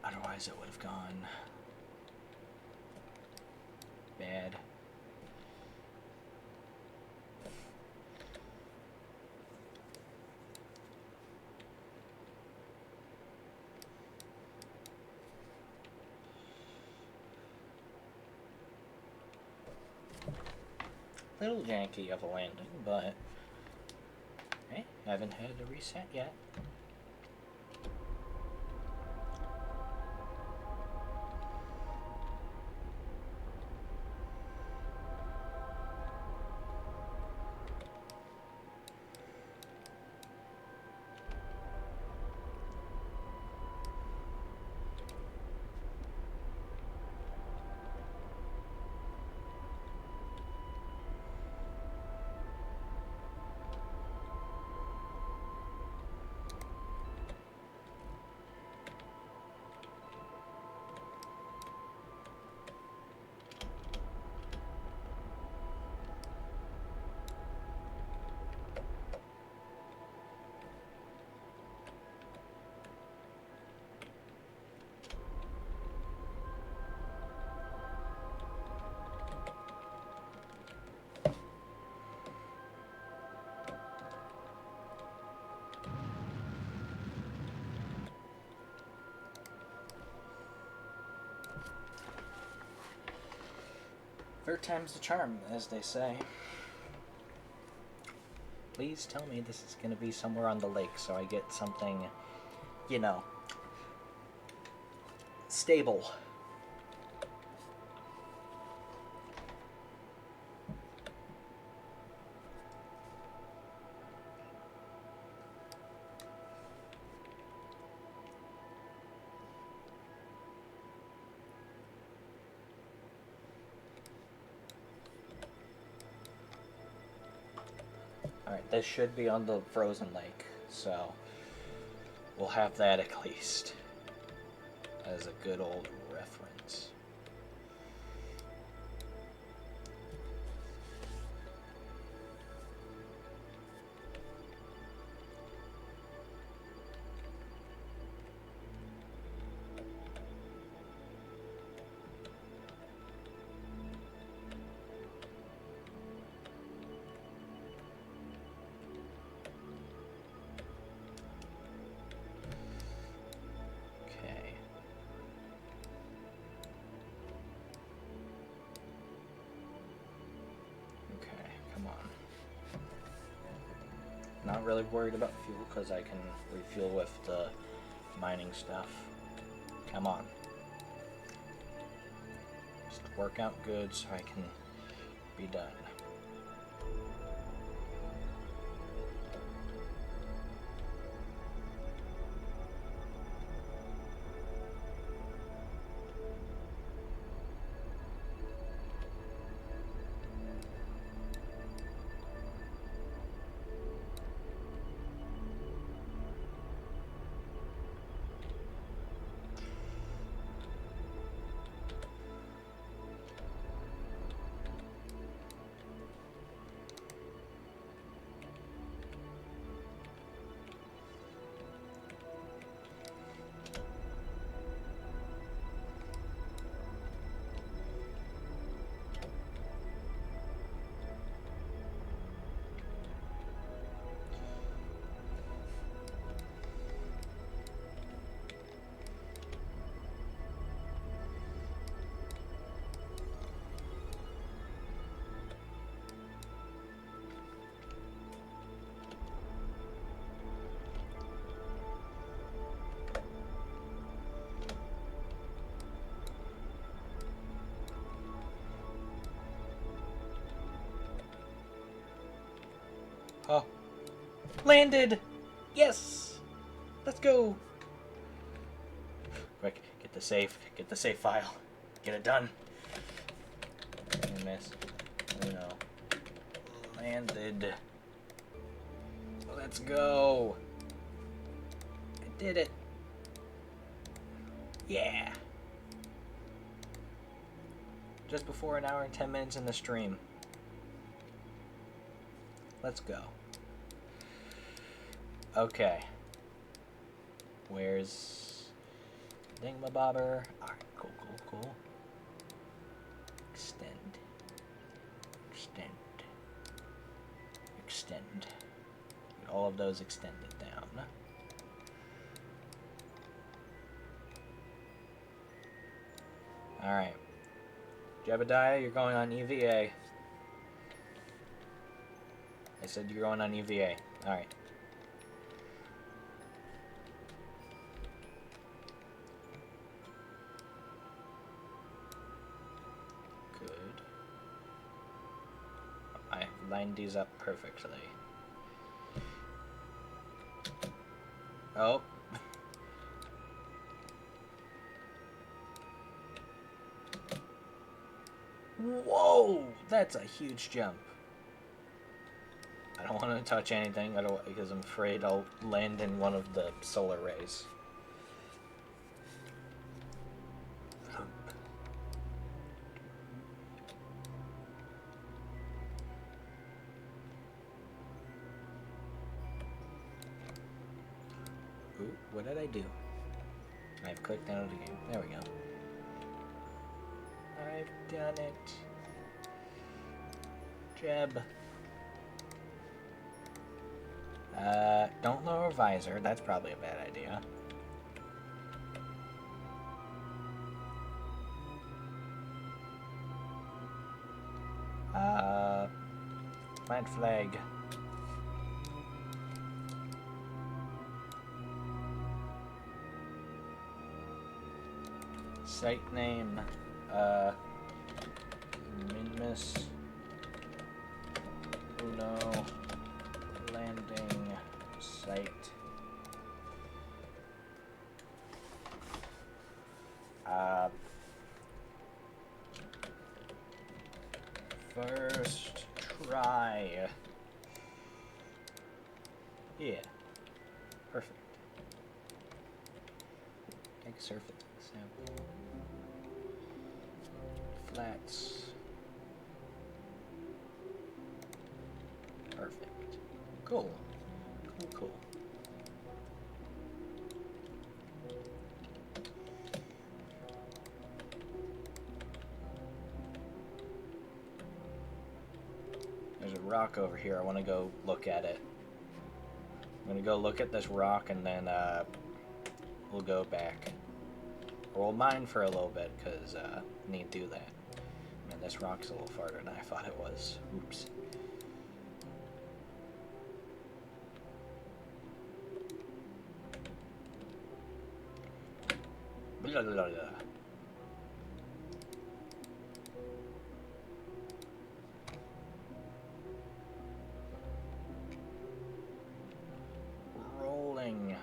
Otherwise it would have gone bad. Little janky of a landing, but hey, haven't had a reset yet. Third time's the charm, as they say. Please tell me this is going to be somewhere on the lake so I get something, you know, stable. Alright, this should be on the frozen lake, so we'll have that at least as a good old reference. not really worried about fuel because I can refuel with the mining stuff. Come on. Just work out good so I can be done. Oh. Landed! Yes! Let's go! Quick, get the safe file. Get it done. Miss. Oh no. Landed. Let's go! I did it! Yeah! Just before an hour and 10 minutes in the stream. Let's go. Okay. Where's Dingamabobber? Alright, cool. Extend. Get all of those extended down. Alright. Jebediah, you're going on EVA. I said you're going on EVA. Alright. Good. I lined these up perfectly. Oh. Whoa! That's a huge jump. I don't want to touch anything because I'm afraid I'll land in one of the solar rays. Ooh, what did I do? I've clicked out of the game. There we go. I've done it. Jeb. Don't lower visor. That's probably a bad idea. Plant flag. Site name, Minmus, Uno, landing site. First try. Yeah, perfect. Take a surface sample. Flats. Perfect. Cool. Cool. There's a rock over here. I want to go look at it. I'm going to go look at this rock and then we'll go back. Or we'll mine for a little bit because I need to do that. Man, this rock's a little farther than I thought it was. Oops. La, la, la, la. Rolling.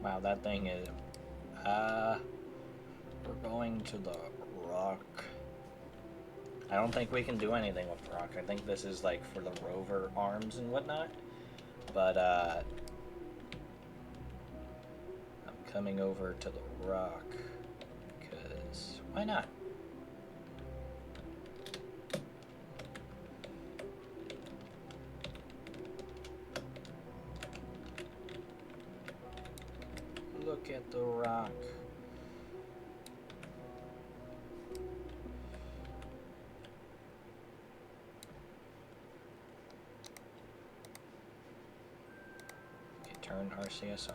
Wow, that thing is... we're going to the rock. I don't think we can do anything with the rock. I think this is, like, for the rover arms and whatnot. But, I'm coming over to the rock. Because, why not? Look at the rock. Okay, turn RCS off.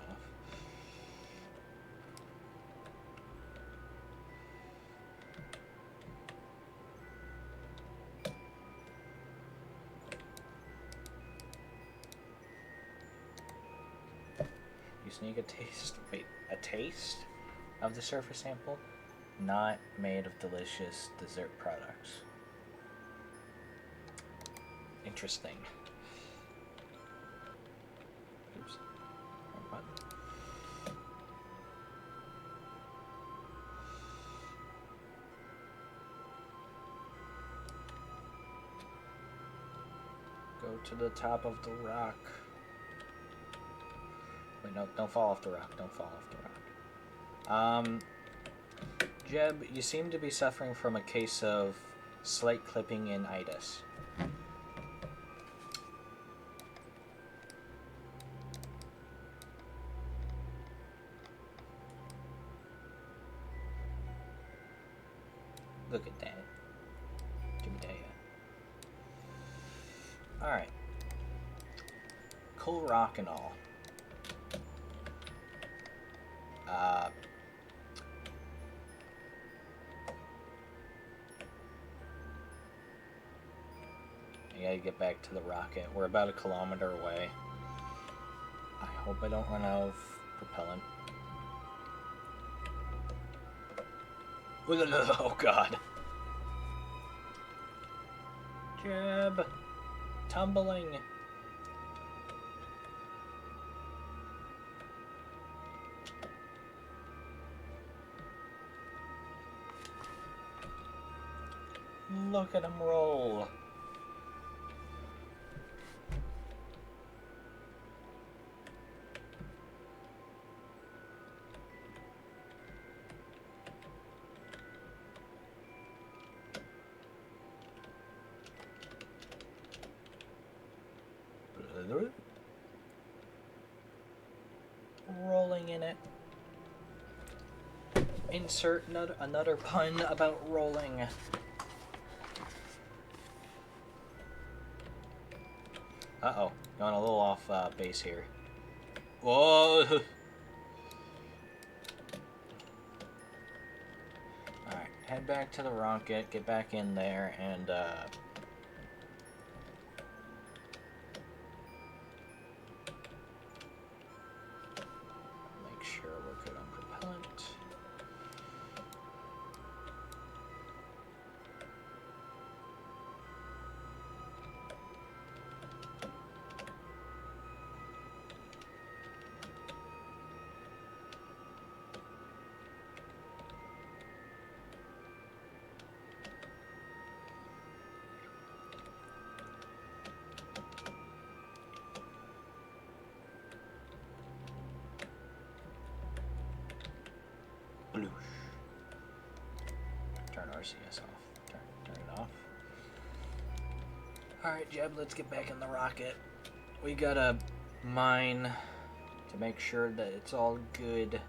You sneak a taste. Wait, a taste of the surface sample? Not made of delicious dessert products. Interesting. Oops. Wrong button. Go to the top of the rock. Wait, no, don't fall off the rock. Don't fall off the rock. Jeb, you seem to be suffering from a case of slight clipping in itis. Look at that. Give me that. Alright. Cool rock and all. I gotta get back to the rocket. We're about 1 kilometer away. I hope I don't run out of propellant. Oh god. Jeb! Tumbling! Look at him roll! Rolling in it. Insert another pun about rolling. Uh-oh. Going a little off base here. Whoa! Alright, head back to the rocket, get back in there, and make sure we're good on propellant. Turn RCS off. Turn it off. Alright, Jeb, let's get back in the rocket. We gotta mine to make sure that it's all good.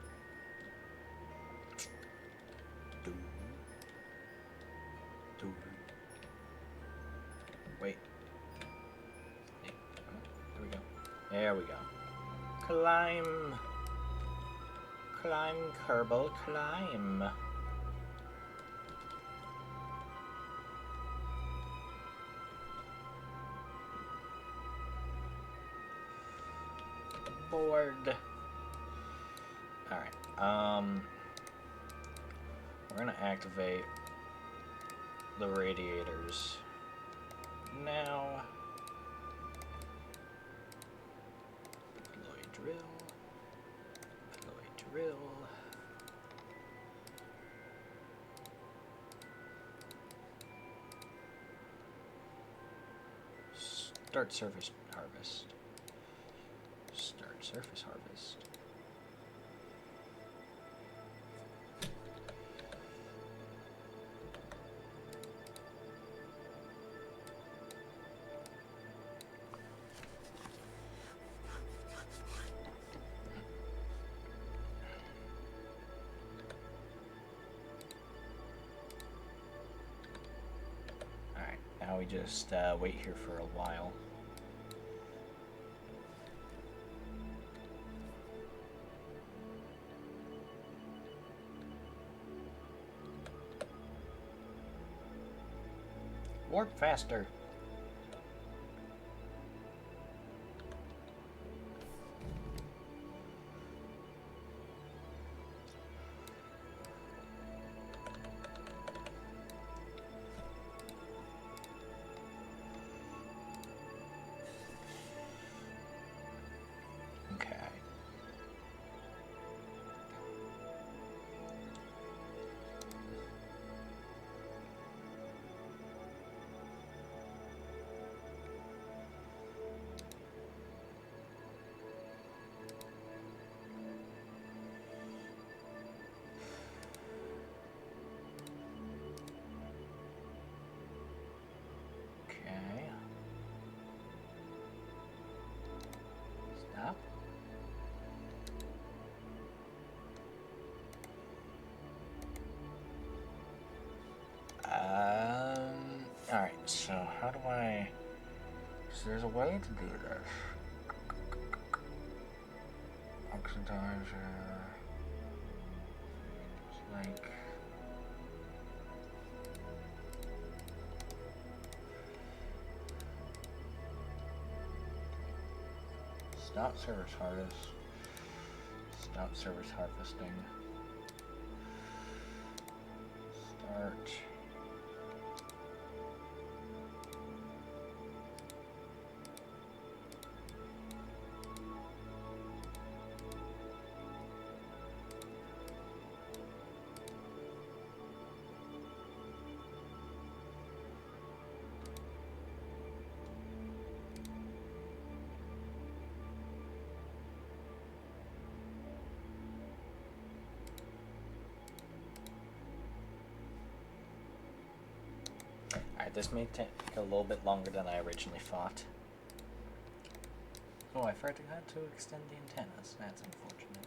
There we go. Climb. Climb, Kerbal, climb. Board. Alright, we're gonna activate the radiators now. Deploy drill. Deploy drill. Start surface harvest. Start surface harvest. Alright, now we just wait here for a while. Warp faster. Okay. Okay. Stop. Alright, so how do I... So there's a way to do this. Oxidizer... It's like... Stop service harvest. Stop service harvesting. Start... Alright, this may take a little bit longer than I originally thought. Oh, I forgot to extend the antennas. That's unfortunate.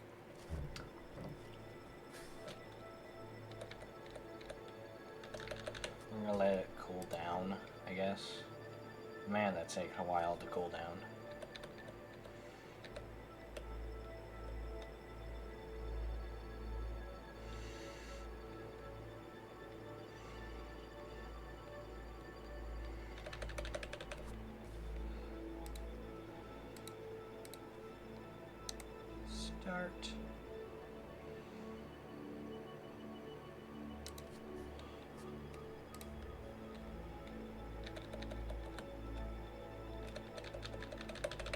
I'm gonna let it cool down, I guess. Man, that's taking a while to cool down. Start.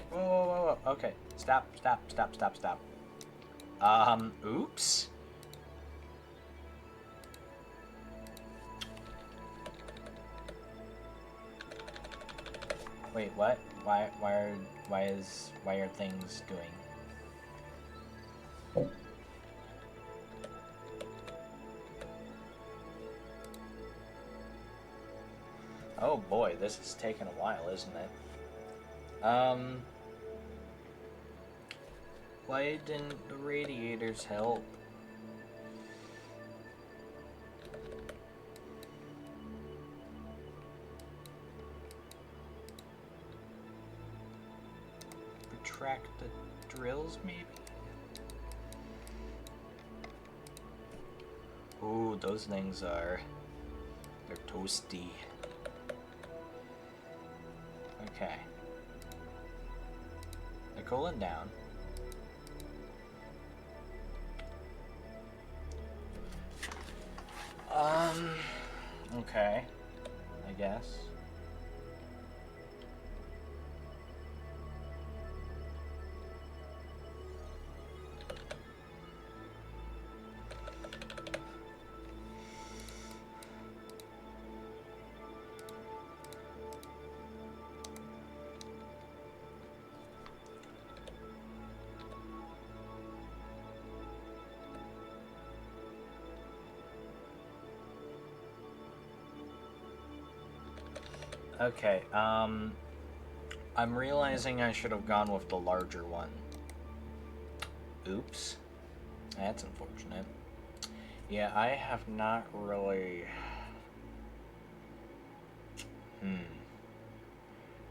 Whoa, whoa, whoa, whoa. Okay. Stop, stop, stop, stop, stop. Oops. Wait, what? Why are things doing? Oh boy, this is taking a while, isn't it? Why didn't the radiators help? track the drills, maybe? Ooh, those things they're toasty. Okay. They're cooling down. Okay. I guess. Okay, I'm realizing I should have gone with the larger one. Oops. That's unfortunate. Yeah, I have not really...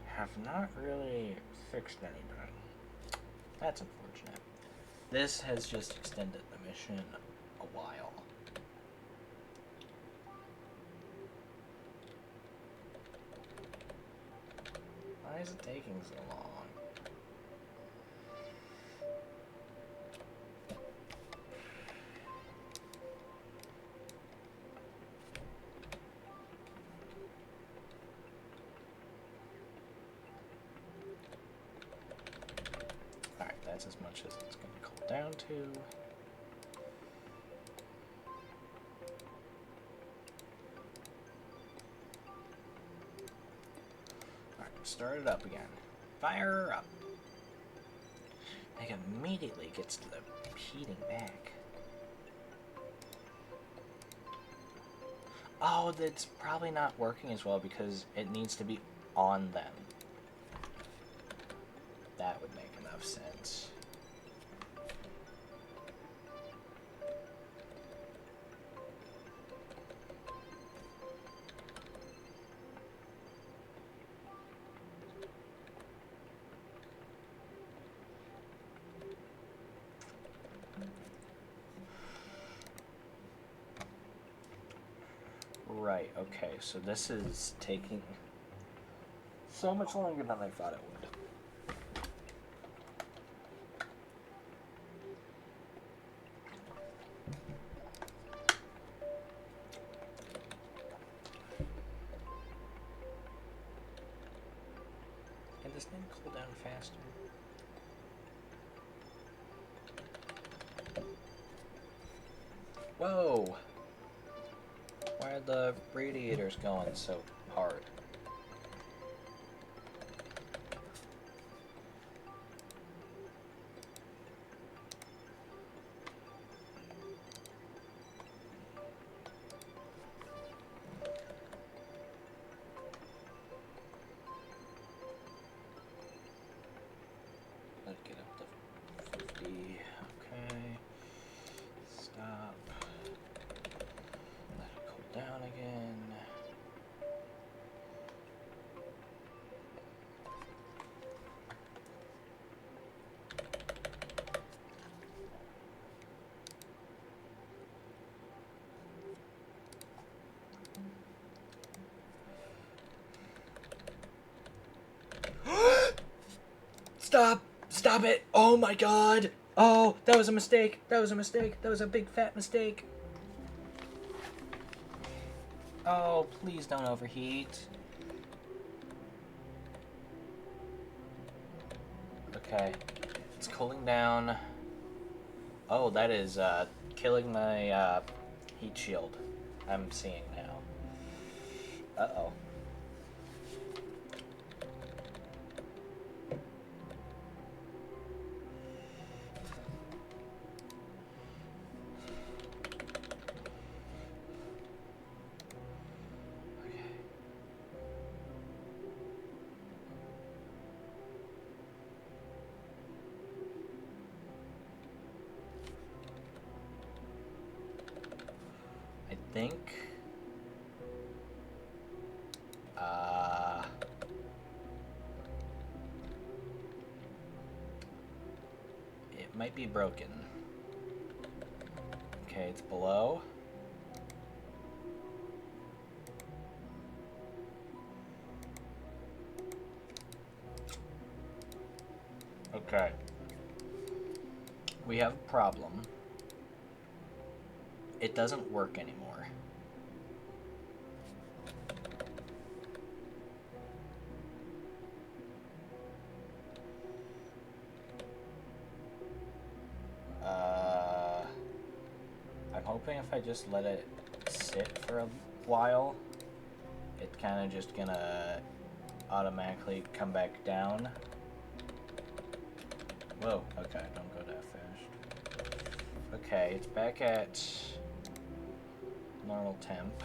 Have not really fixed anything. That's unfortunate. This has just extended the mission a while. Why is it taking so long? Alright, that's as much as it's going to cool down to. Alright, start it up again. Fire her up. Like immediately gets to the heating back. Oh, that's probably not working as well because it needs to be on them. That would make enough sense. Right, okay, so this is taking so much longer than I thought it would. Can this thing cool down faster? Whoa! Why are the radiators going so hard? Let's get up to 50. Okay. Stop. Let it cool down again. Stop! Stop it! Oh my god! Oh, that was a mistake! That was a mistake! That was a big fat mistake! Oh, please don't overheat. Okay. It's cooling down. Oh, that is killing my heat shield. I'm seeing now. Uh-oh. I think might be broken. Okay, it's below. Okay. We have a problem. It doesn't work anymore. I'm hoping if I just let it sit for a while, it's kind of just gonna automatically come back down. Whoa, okay, don't go that fast. Okay, it's back at normal temp.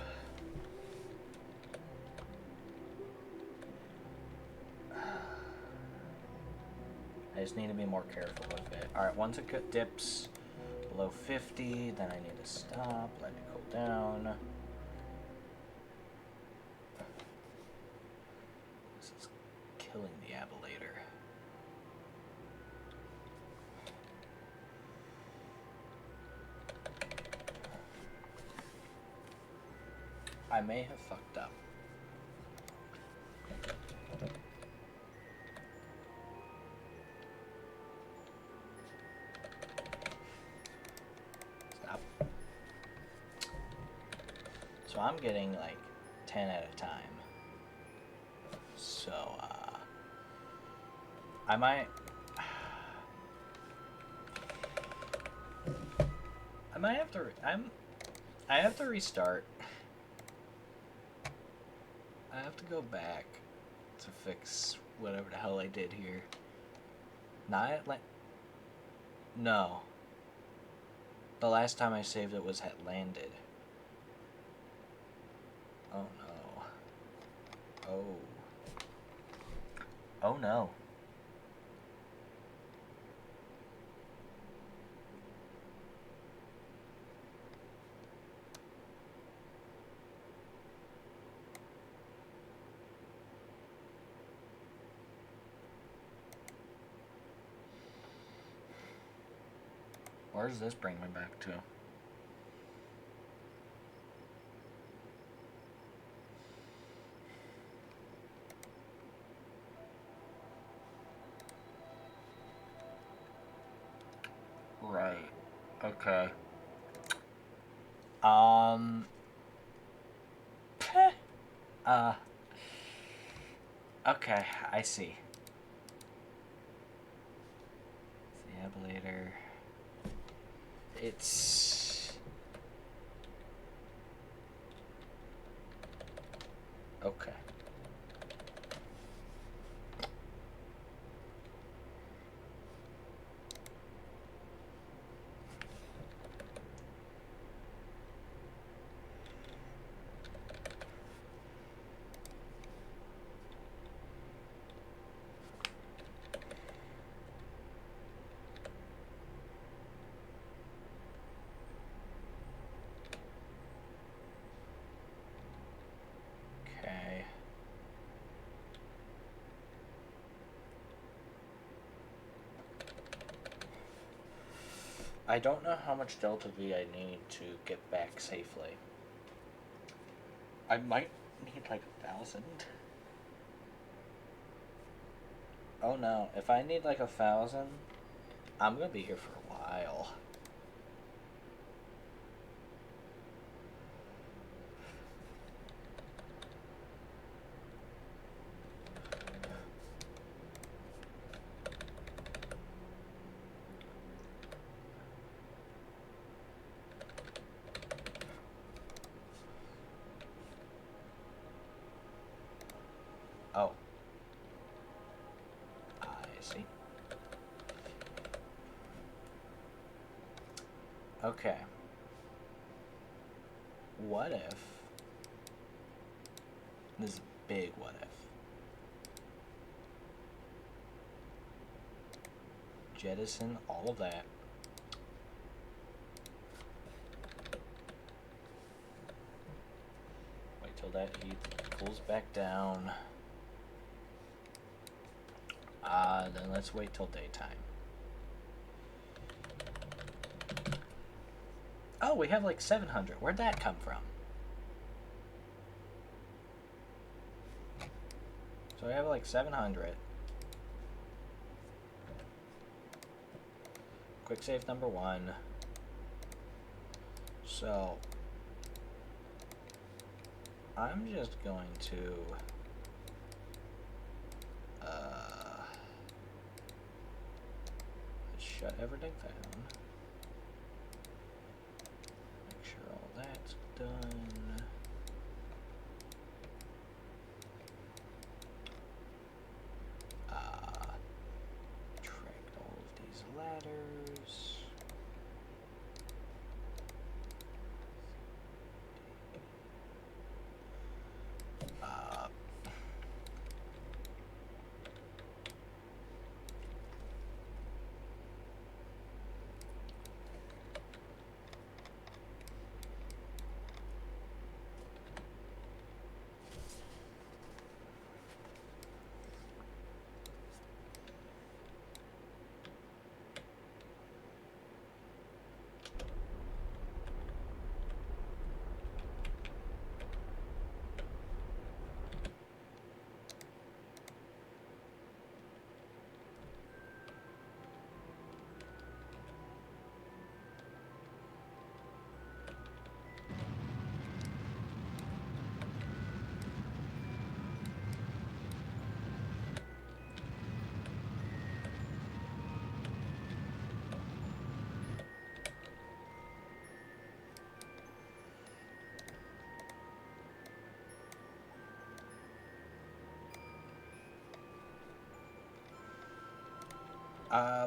I just need to be more careful with it. Alright, once it dips below 50, then I need to stop, let it cool down. This is killing the ablator. I may have fucked up. Stop. So I'm getting like 10 at a time. So, I might have to, I have to restart. I have to go back to fix whatever the hell I did here. Not like, no. The last time I saved it was had landed. Oh no. Oh. Oh no. Where does this bring me back to? Right. Okay. Peh. Okay, I see. The ablator. It's okay. Okay. I don't know how much delta V I need to get back safely. I might need like 1,000. Oh no, if I need like 1,000, I'm gonna be here for a while. Oh. I see. Okay. What if... This is a big what if. Jettison all of that. Wait till that heat cools back down. Then let's wait till daytime. Oh, we have like 700. Where'd that come from? So we have like 700. Quick save number 1. So I'm just going to shut everything down. Make sure all that's done. Track all of these ladders.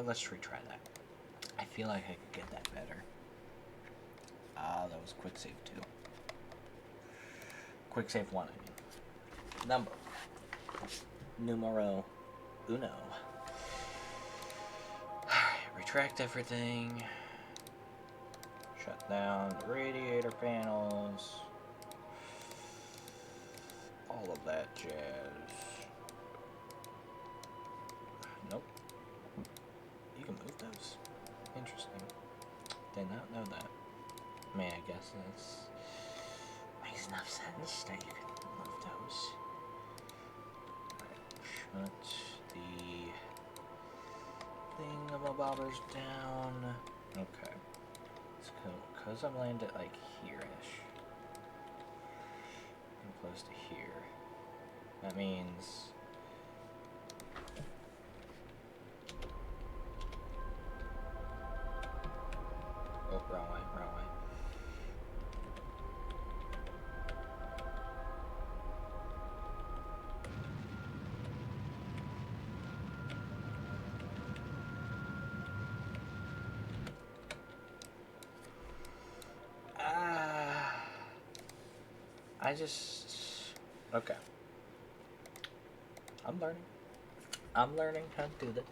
Let's retry that. I feel like I could get that better. That was quick save 2. Quick save 1, I mean. Number. Numero uno. Alright, retract everything. Shut down the radiator panels. All of that jazz. Nope. You can move those. Interesting. Did not know that. I mean, I guess that's makes enough sense that you can move those. Alright, shut the thingamabobbers down. Okay. It's because I'm landed like here-ish. I'm close to here. That means oh, wrong way, wrong way. I just okay. I'm learning. I'm learning how to do this.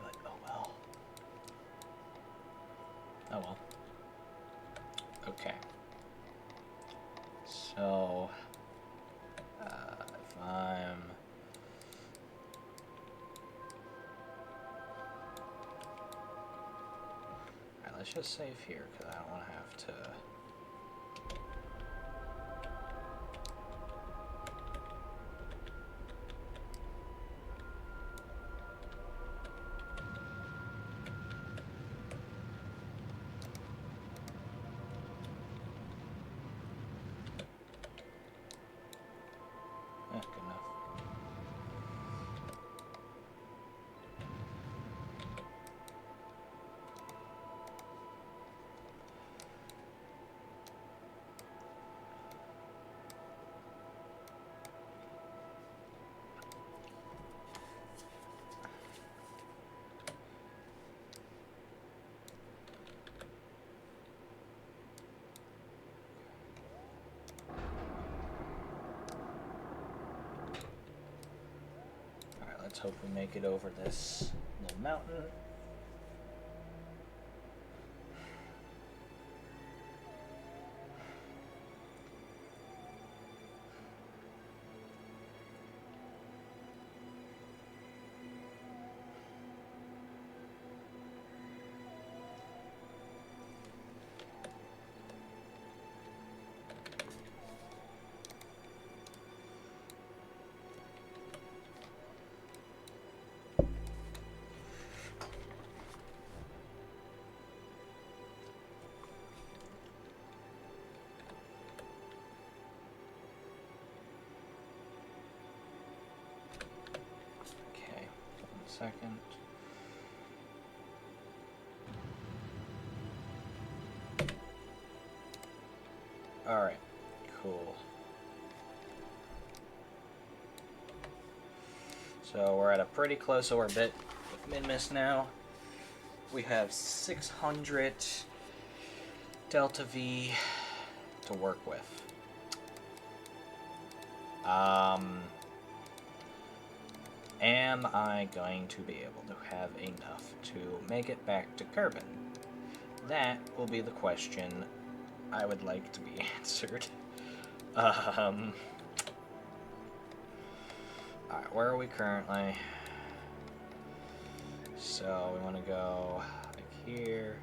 But oh well. Oh well. Okay. So, if I'm... Alright, let's just save here, because I don't want to have to... Good enough. Let's hope we make it over this little mountain. Second. Alright, cool. So we're at a pretty close orbit with Minmus now. We have 600 Delta V to work with. Am I going to be able to have enough to make it back to Kerbal? That will be the question I would like to be answered. Alright, where are we currently? So we want to go like here.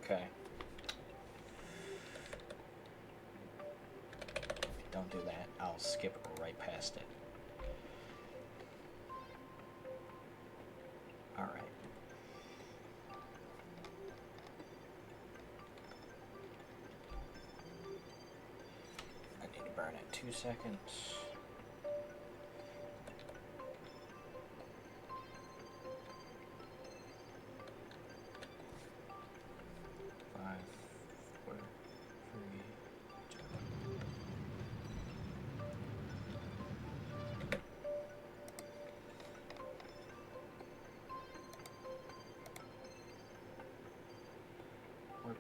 Okay. Don't do that. I'll skip right past it. Alright. I need to burn it 2 seconds.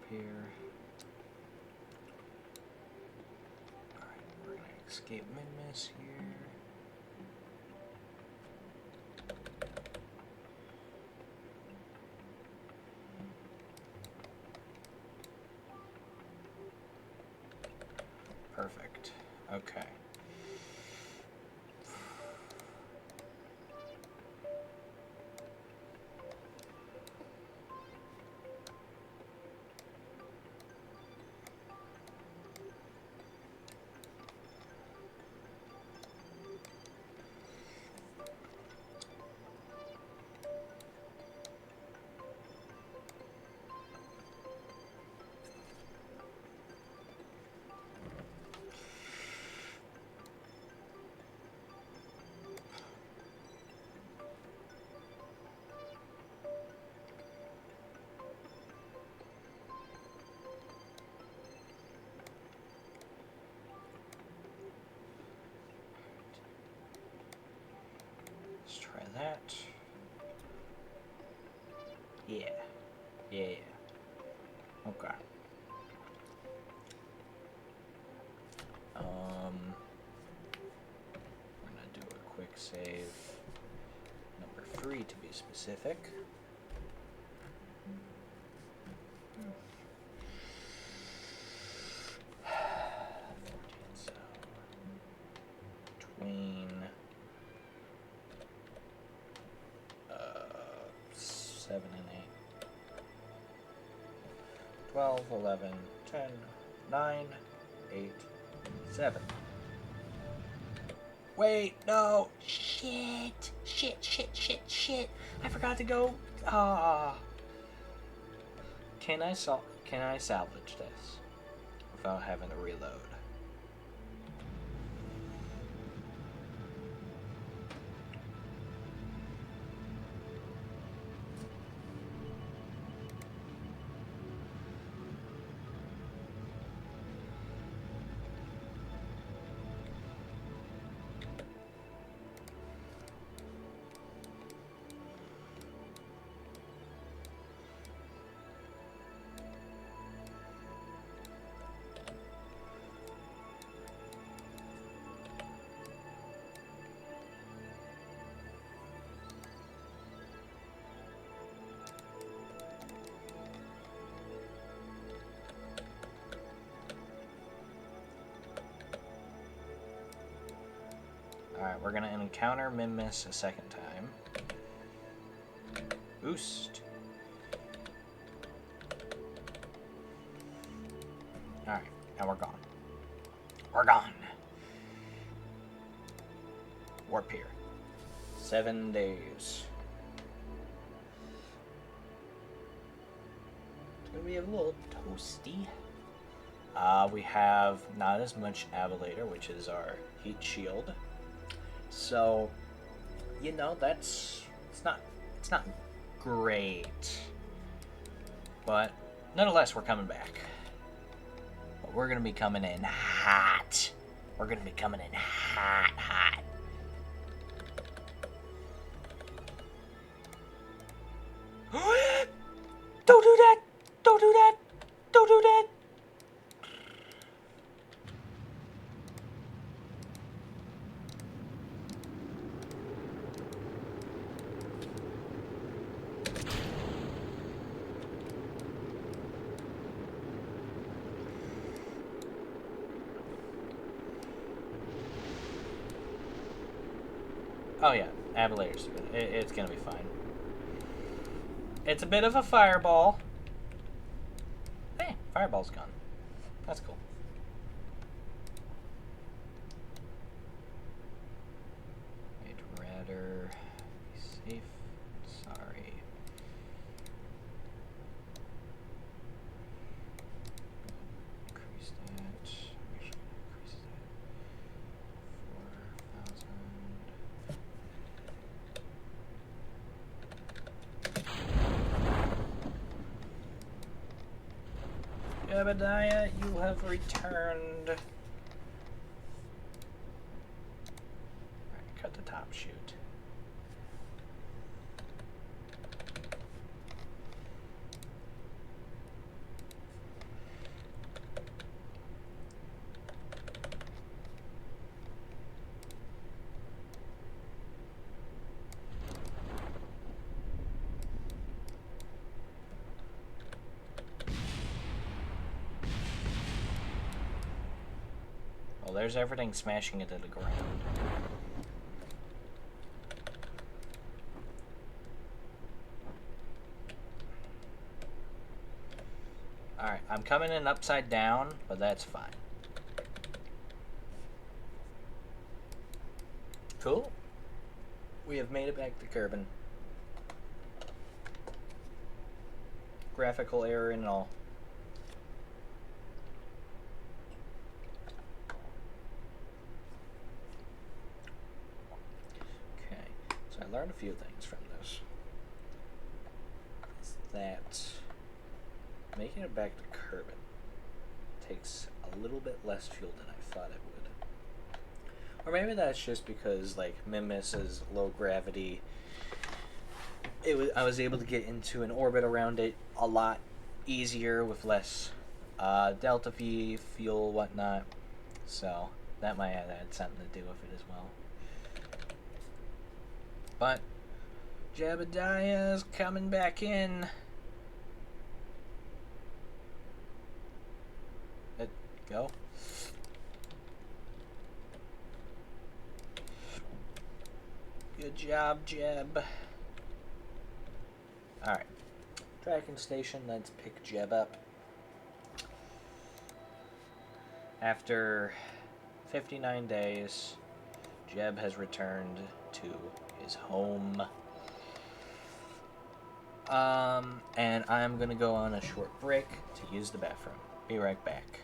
Here. Alright, we're gonna escape Minmus here. Perfect. Okay. Let's try that. Yeah. Yeah. Okay. We're gonna do a quick save. Number 3 to be specific. So between 7 and 8. 12, 11, 10, 9, 8, 7. Wait, no! Shit! Shit! I forgot to go. Can I salvage this without having to reload? Alright, we're gonna encounter Minmus a second time. Boost. Alright, now we're gone. We're gone. Warp here. 7 days. It's gonna be a little toasty. We have not as much Ablator, which is our heat shield. So, you know, it's not great. But nonetheless, we're coming back. But we're gonna be coming in hot. We're gonna be coming in hot, hot. Don't do that! Don't do that! Don't do that! Oh yeah, Ablator's. It's gonna be fine. It's a bit of a fireball. Hey, fireball's gone. That's cool. I'd rather be safe. Sorry. Increase that. Make sure I increase that. 4,000. Jebediah, you have returned. Alright, cut the top shoot. Well, there's everything smashing into the ground. Alright, I'm coming in upside down, but that's fine. Cool. We have made it back to Kerbal. Graphical error and all. Okay, so I learned a few things from this. Is that making it back to Kerbal takes a little bit less fuel than I thought it would. Or maybe that's just because, like, Minmus is low gravity. I was able to get into an orbit around it a lot easier with less delta V, fuel, whatnot. So that might have had something to do with it as well. But Jebediah's coming back in. Go. Good job, Jeb. Alright. Tracking station, let's pick Jeb up. After 59 days, Jeb has returned to his home. And I'm gonna go on a short break to use the bathroom. Be right back.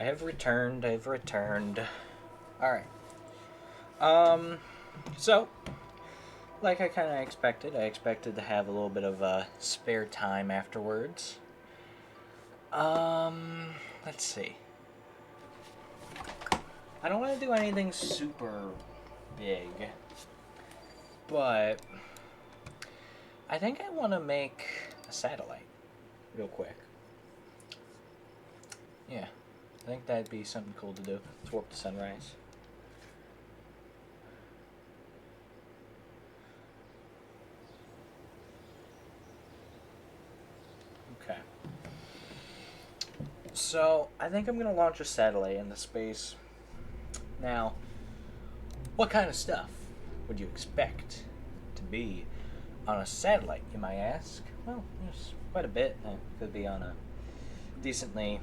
I have returned. I've returned. Alright. So, like I kind of expected, I expected to have a little bit of spare time afterwards. Let's see. I don't want to do anything super big, but I think I want to make a satellite real quick. Yeah, I think that'd be something cool to do. Let's warp to sunrise. Okay. So, I think I'm going to launch a satellite into space. Now, what kind of stuff would you expect to be on a satellite, you might ask? Well, there's quite a bit. It could be on a decently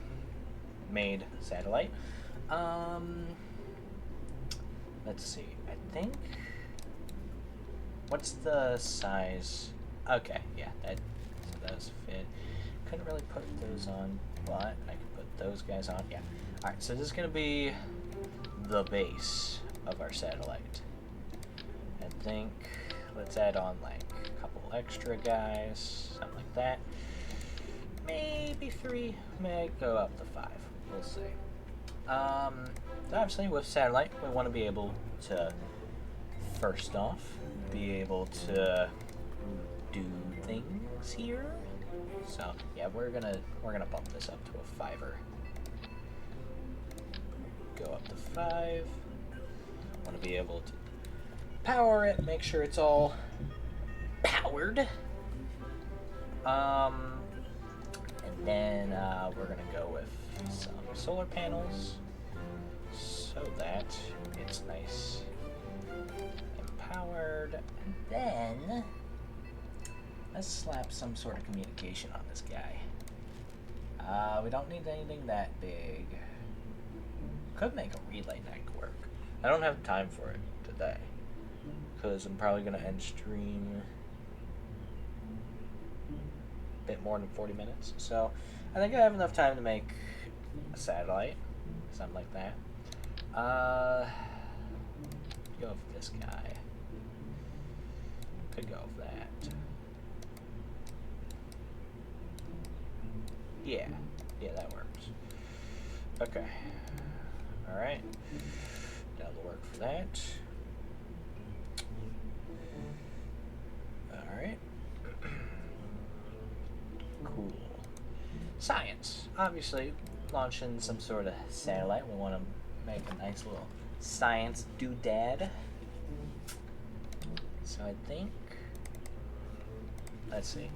made satellite. Let's see. I think... What's the size? Okay, yeah, that does fit. Couldn't really put those on, but I could put those guys on. Yeah. Alright, so this is going to be the base of our satellite. I think let's add on like a couple extra guys, something like that. Maybe 3, may go up to 5. We'll see. So obviously with satellite, we want to be able to, first off, be able to do things here. So yeah, we're gonna bump this up to a 5er. Go up to 5. Want to be able to power it, make sure it's all powered. And then we're gonna go with some solar panels so that it's nice and powered. And then let's slap some sort of communication on this guy. We don't need anything that big. Could make a relay network. I don't have time for it today because I'm probably gonna end stream a bit more than 40 minutes. So I think I have enough time to make a satellite, something like that. Go with this guy. Could go with that. Yeah, that works. Okay. Alright. That'll work for that. Alright. Cool. Science. Obviously, launching some sort of satellite. We want to make a nice little science doodad. So I think... Let's see.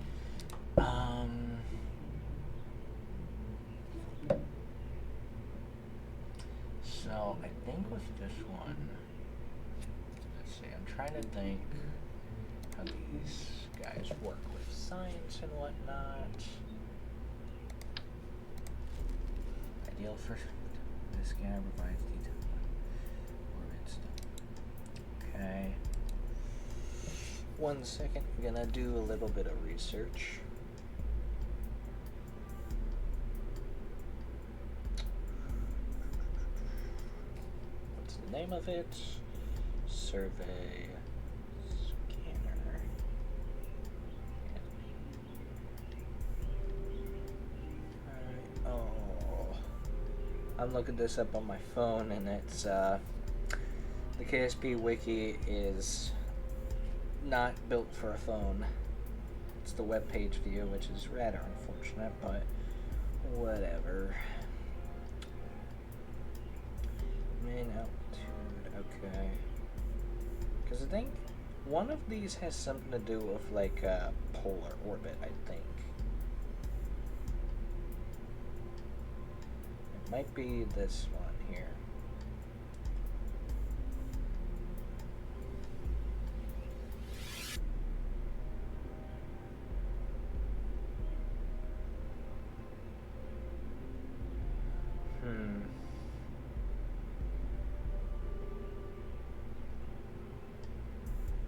So I think with this one, let's see, I'm trying to think how these guys work with science and whatnot. Ideal for this guy provides detailed orbit stuff. Okay. 1 second, I'm gonna do a little bit of research. Name of it, survey scanner. Alright, oh, I'm looking this up on my phone, and it's the KSP wiki is not built for a phone. It's the web page view, which is rather unfortunate, but whatever. Main altitude, okay. Because I think one of these has something to do with like a polar orbit, I think. It might be this one here.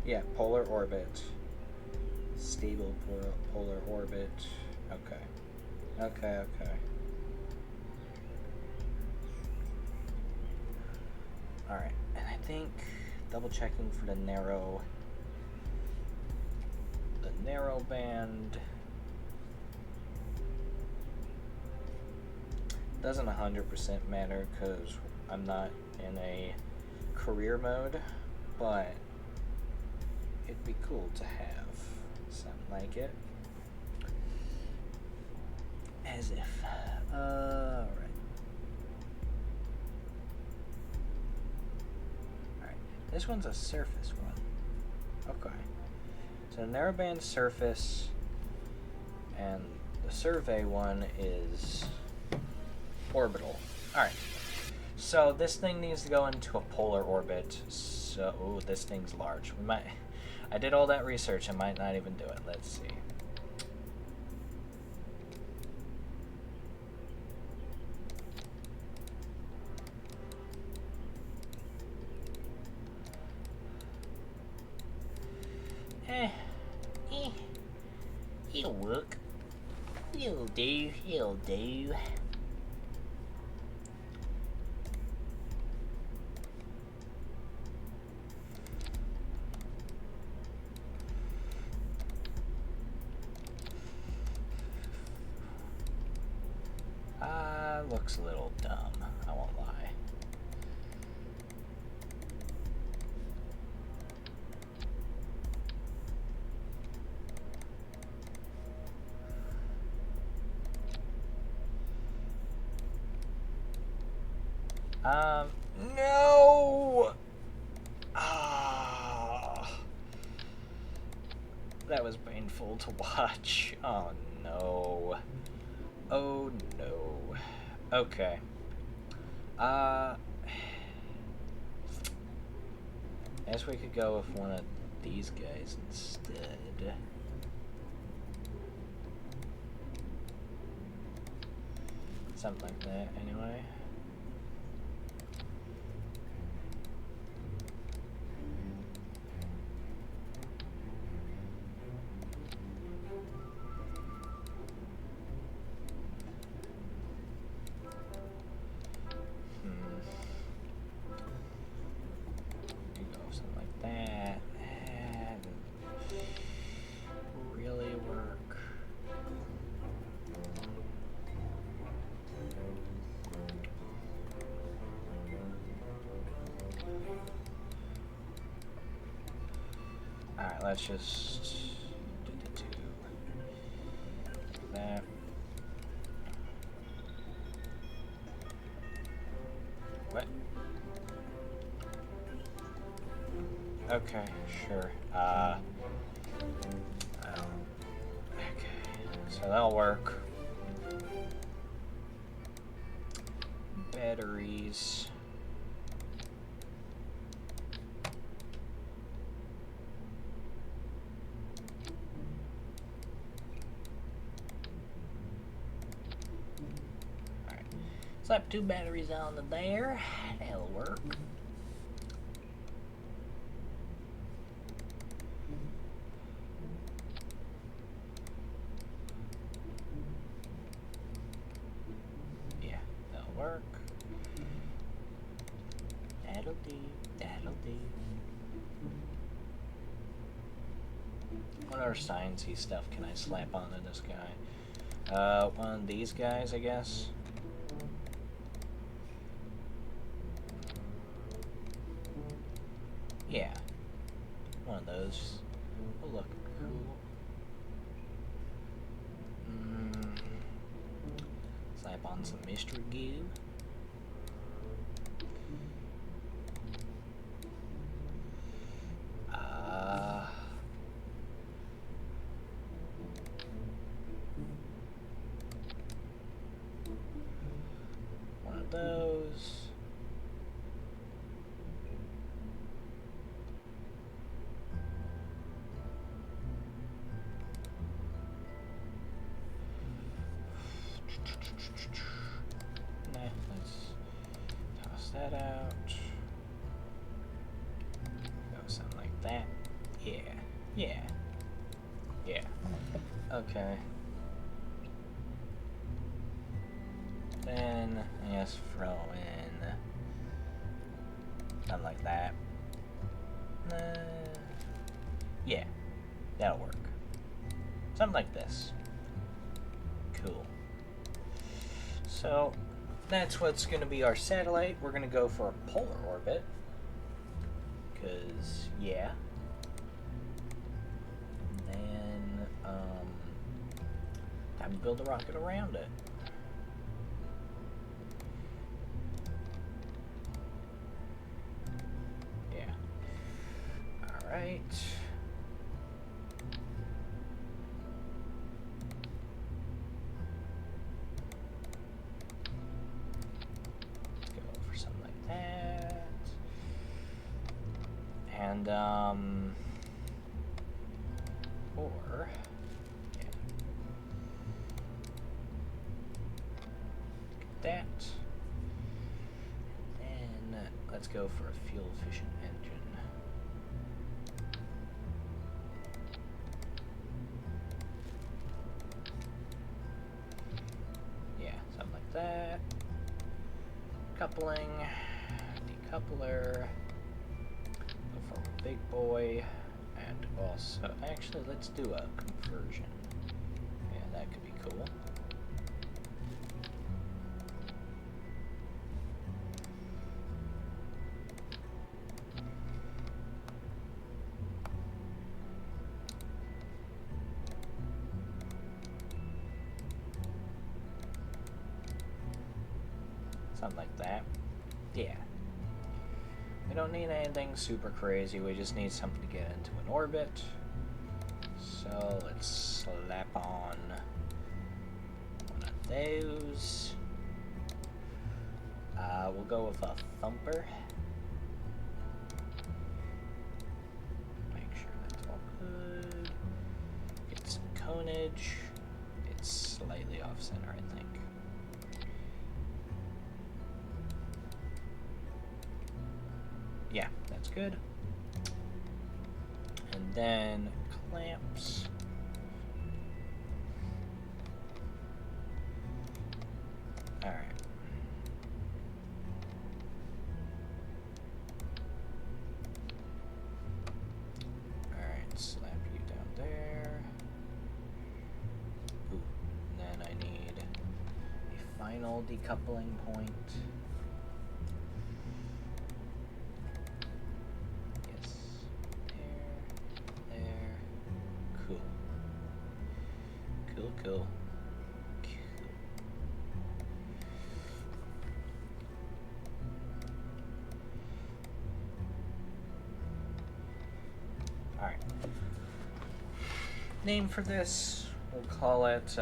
Yeah, polar orbit. Stable polar orbit. Okay. Alright, and I think double checking for the narrow band doesn't 100% matter because I'm not in a career mode, but it'd be cool to have something like it. As if. Alright. Alright. This one's a surface one. Okay. So narrowband surface, and the survey one is orbital. Alright. So this thing needs to go into a polar orbit. So, ooh, this thing's large. We might. I did all that research. I might not even do it. Let's see. It'll work. It'll do. It'll do. Looks a little dumb, I won't lie. No! That was painful to watch. Oh no. Oh no. Okay. I guess we could go with one of these guys instead. Something like that, anyway. Let's just do the two. That. What? Okay, sure. Okay, so that'll work. Batteries. Slap 2 batteries onto there. That'll work. Yeah, that'll work. That'll do. That'll do. What other sciencey stuff can I slap onto this guy? One of these guys, I guess. Yeah, one of those will look cool. Slap on some mystery goo. One of those. That out. Go something like that. Yeah. Yeah. Yeah. Okay. Then I guess throw in Something like that. Yeah, that'll work. Something like this. Cool. So, that's what's going to be our satellite. We're going to go for a polar orbit. Because, yeah. And then, time to build a rocket around it. Yeah. Alright. And, or, yeah. That. And then let's go for a fuel efficient engine. Yeah, something like that. Coupling, decoupler. Big boy, and also, actually, let's do a conversion. Yeah, that could be cool. Something like that. Yeah. We don't need anything super crazy, we just need something to get into an orbit. So let's slap on one of those. We'll go with a thumper. Make sure that's all good. Get some conage. It's slightly off center, I think. Yeah, that's good. And then clamps. Alright. Alright, slap you down there. Ooh, and then I need a final decoupling point. Cool. Alright. Name for this, we'll call it,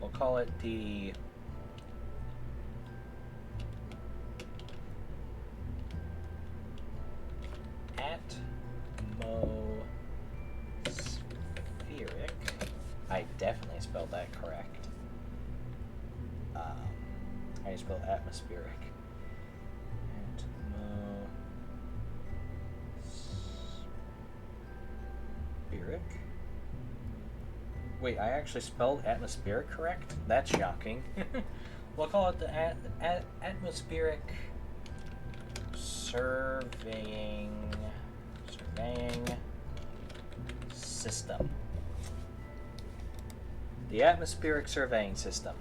we'll call it the atmospheric. I definitely spelled that correct. How do you spell atmospheric? Atmospheric? Wait, I actually spelled atmospheric correct? That's shocking. We'll call it the atmospheric surveying system. The atmospheric surveying system.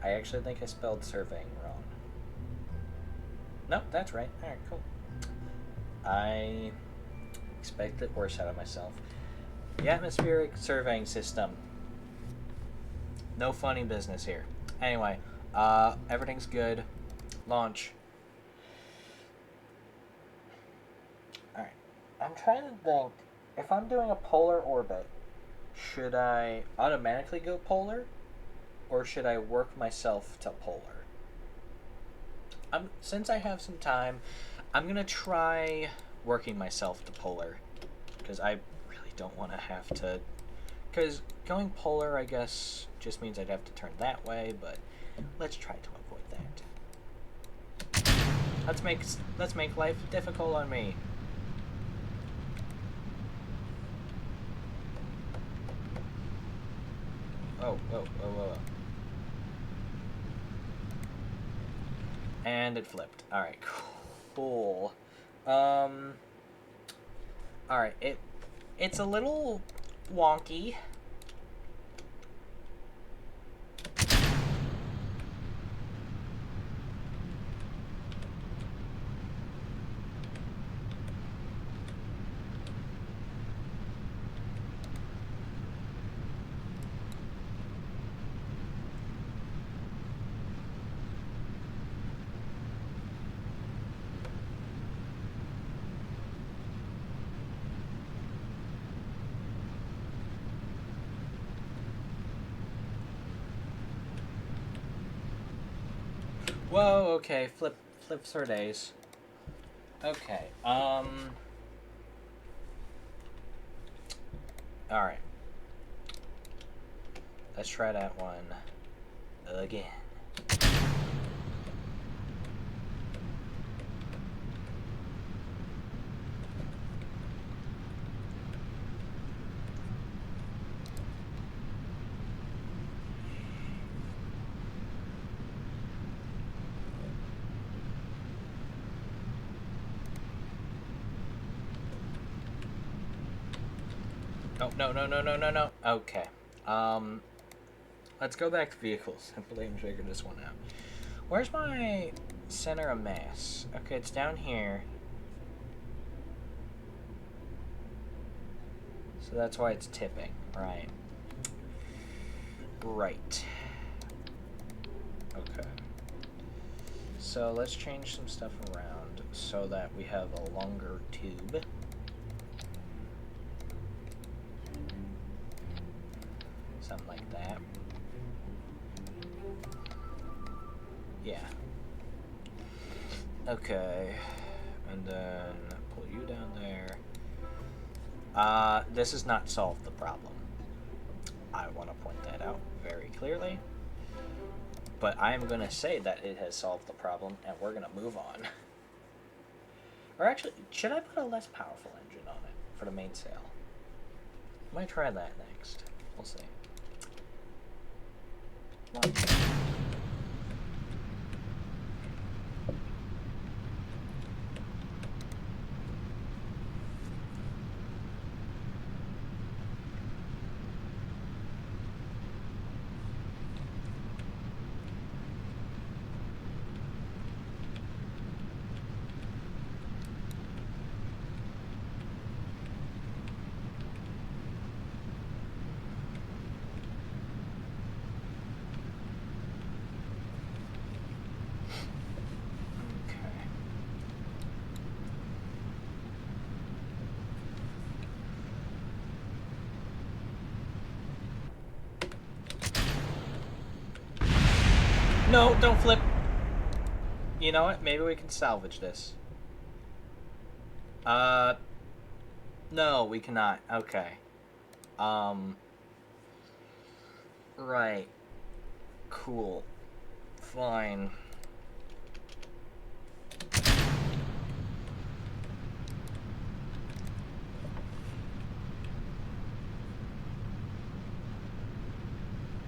I actually think I spelled surveying wrong. Nope, that's right. Alright, cool. I expected worse out of myself. The atmospheric surveying system. No funny business here. Anyway, everything's good. Launch. Alright. I'm trying to think. If I'm doing a polar orbit, should I automatically go polar? Or should I work myself to polar? Since I have some time, I'm going to try working myself to polar. Because I really don't want to have to... Because going polar, I guess, just means I'd have to turn that way, but Let's try to avoid that. Let's make life difficult on me. Oh, whoa, whoa, whoa. And it flipped. Alright, cool. Alright, it's a little wonky. Whoa, okay, flips for days. Okay, alright. Let's try that one again. No. Okay. Let's go back to vehicles and figure this one out. Where's my center of mass? Okay, it's down here. So that's why it's tipping, right? Right. Okay. So let's change some stuff around so that we have a longer tube. Something like that. Yeah. Okay. And then pull you down there. This has not solved the problem. I want to point that out very clearly. But I am going to say that it has solved the problem, and we're going to move on. Or actually, should I put a less powerful engine on it for the mainsail? I might try that next. We'll see. Come on. No, don't flip. You know what? Maybe we can salvage this. No, we cannot. Okay. Right. Cool. Fine.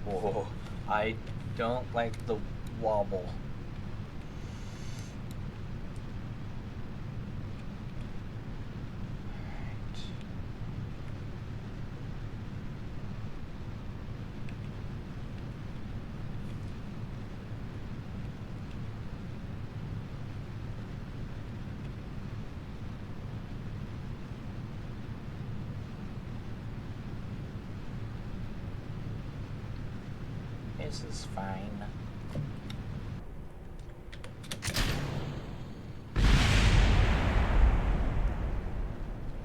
Whoa. I don't like the wobble. This is fine.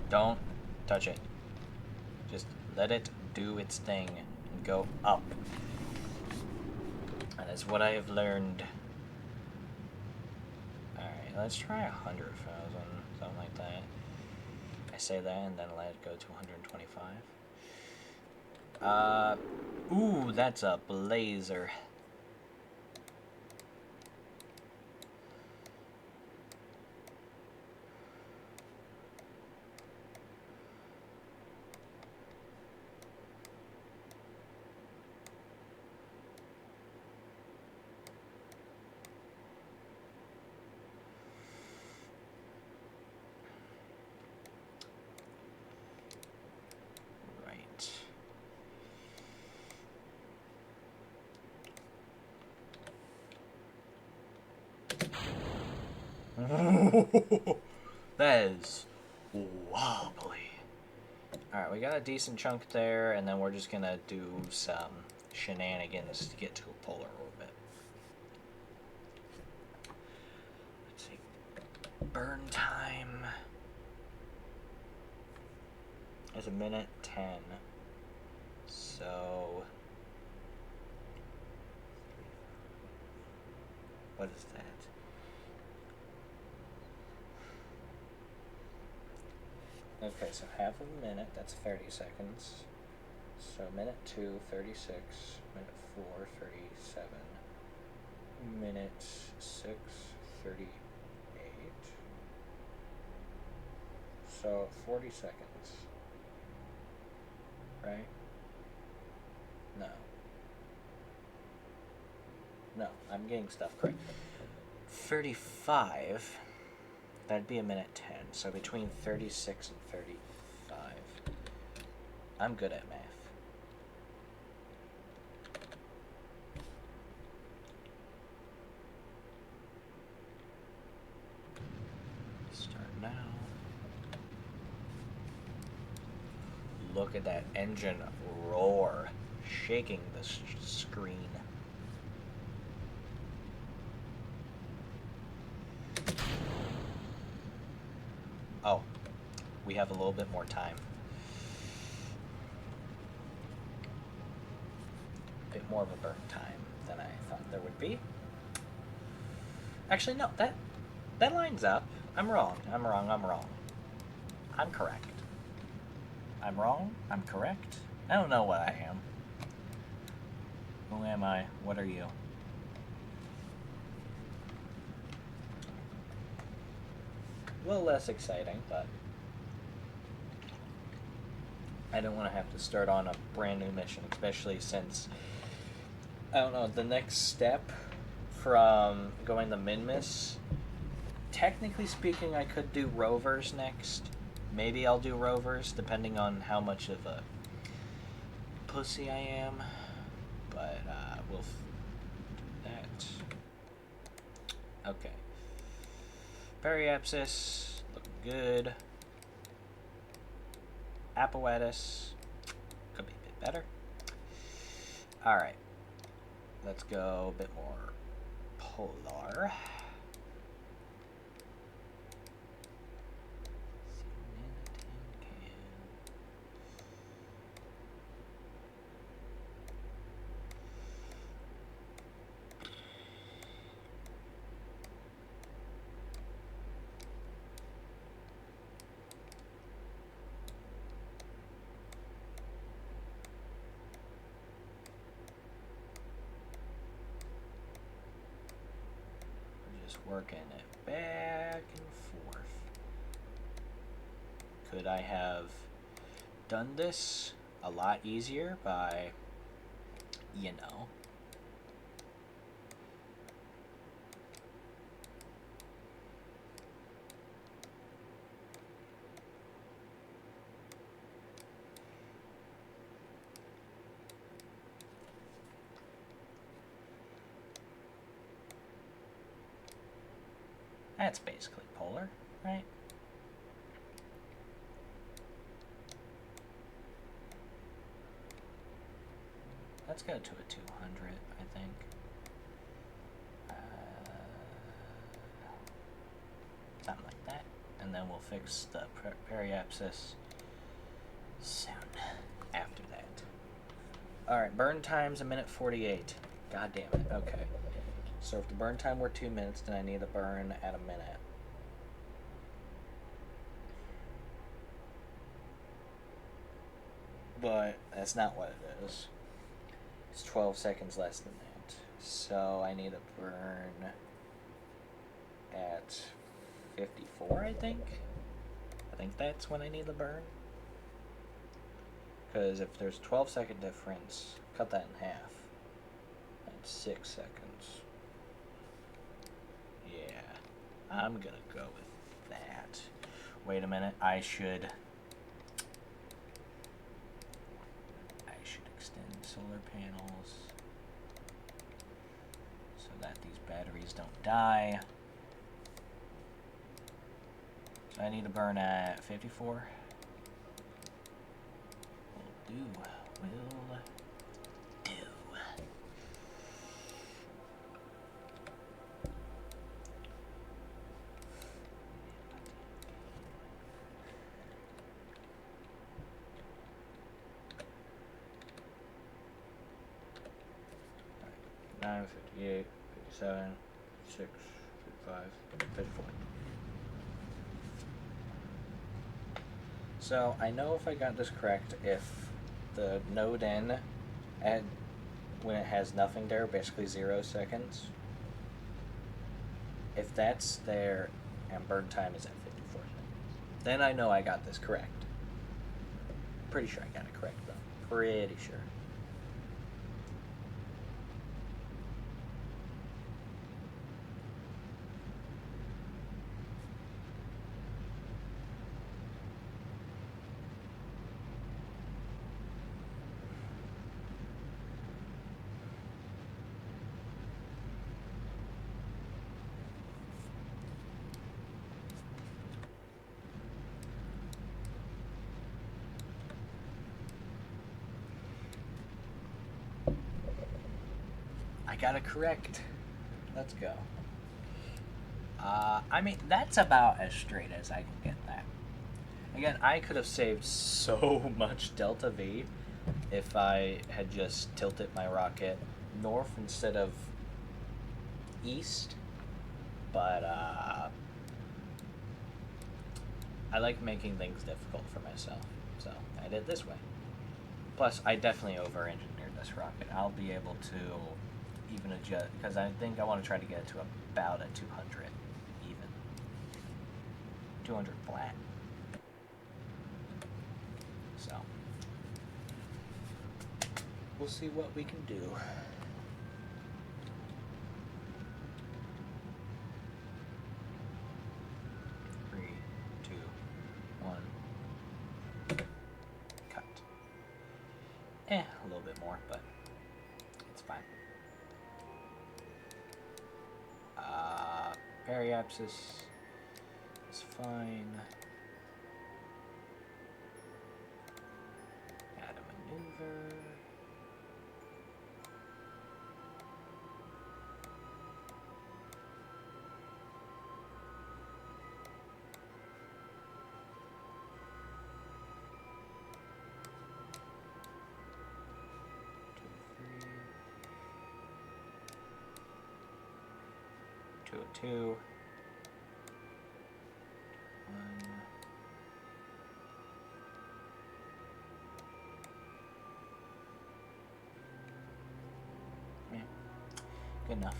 Don't touch it. Just let it do its thing and go up. That is what I have learned. Alright, let's try 100,000, something like that. I say that and then let it go to 125. Ooh, that's a blazer. That is wobbly. Alright, we got a decent chunk there, and then we're just gonna do some shenanigans to get to a polar orbit. Let's see. Burn time is 1:10. So what is that? Okay, so half of a minute, that's 30 seconds. So minute 2, 36, minute 4, 37, minute 6, 38. So 40 seconds. Right? No. No, I'm getting stuff correct. 35, that'd be 1:10. So between 36 and 35. I'm good at math. Start now. Look at that engine roar, shaking the screen. Oh, we have a little bit more time. A bit more of a burn time than I thought there would be. Actually, no, that lines up. I'm wrong. I'm correct. I'm wrong. I'm correct. I don't know what I am. Who am I? What are you? A little less exciting, but I don't want to have to start on a brand new mission, especially since, I don't know, the next step from going to Minmus, technically speaking, I could do rovers next. Maybe I'll do rovers, depending on how much of a pussy I am. But, we'll do that. Okay. Periapsis, looking good. Apparatus, could be a bit better. Alright. Let's go a bit more polar. Working it back and forth. Could I have done this a lot easier by, you know, that's basically polar, right? Let's go to a 200, I think. Something like that. And then we'll fix the periapsis soon after that. Alright, burn time's 1:48. God damn it. Okay. So if the burn time were 2 minutes, then I need to burn at 1 minute. But that's not what it is. It's 12 seconds less than that. So I need to burn at 54, I think. I think that's when I need to burn. Because if there's 12-second difference, cut that in half. That's 6 seconds. Yeah, I'm gonna go with that. Wait a minute, I should extend solar panels so that these batteries don't die. So I need to burn at 54. Will do. Will do. 9, 58, 57, 56, 55, 54. So I know if I got this correct, if the node n at when it has nothing there, basically 0 seconds, if that's there and burn time is at 54 seconds, then I know I got this correct. Pretty sure I got it correct though. Pretty sure. I got it correct. Let's go. I mean, that's about as straight as I can get that. Again, I could have saved so much delta V if I had just tilted my rocket north instead of east, but I like making things difficult for myself, so I did it this way. Plus, I definitely over-engineered this rocket. I'll be able to even adjust, because I think I want to try to get it to about a 200 even. 200 flat. So, we'll see what we can do. Three, two, one. Cut. A little bit more, but it's fine. Periapsis is fine. Add a maneuver. Two. Yeah, good enough.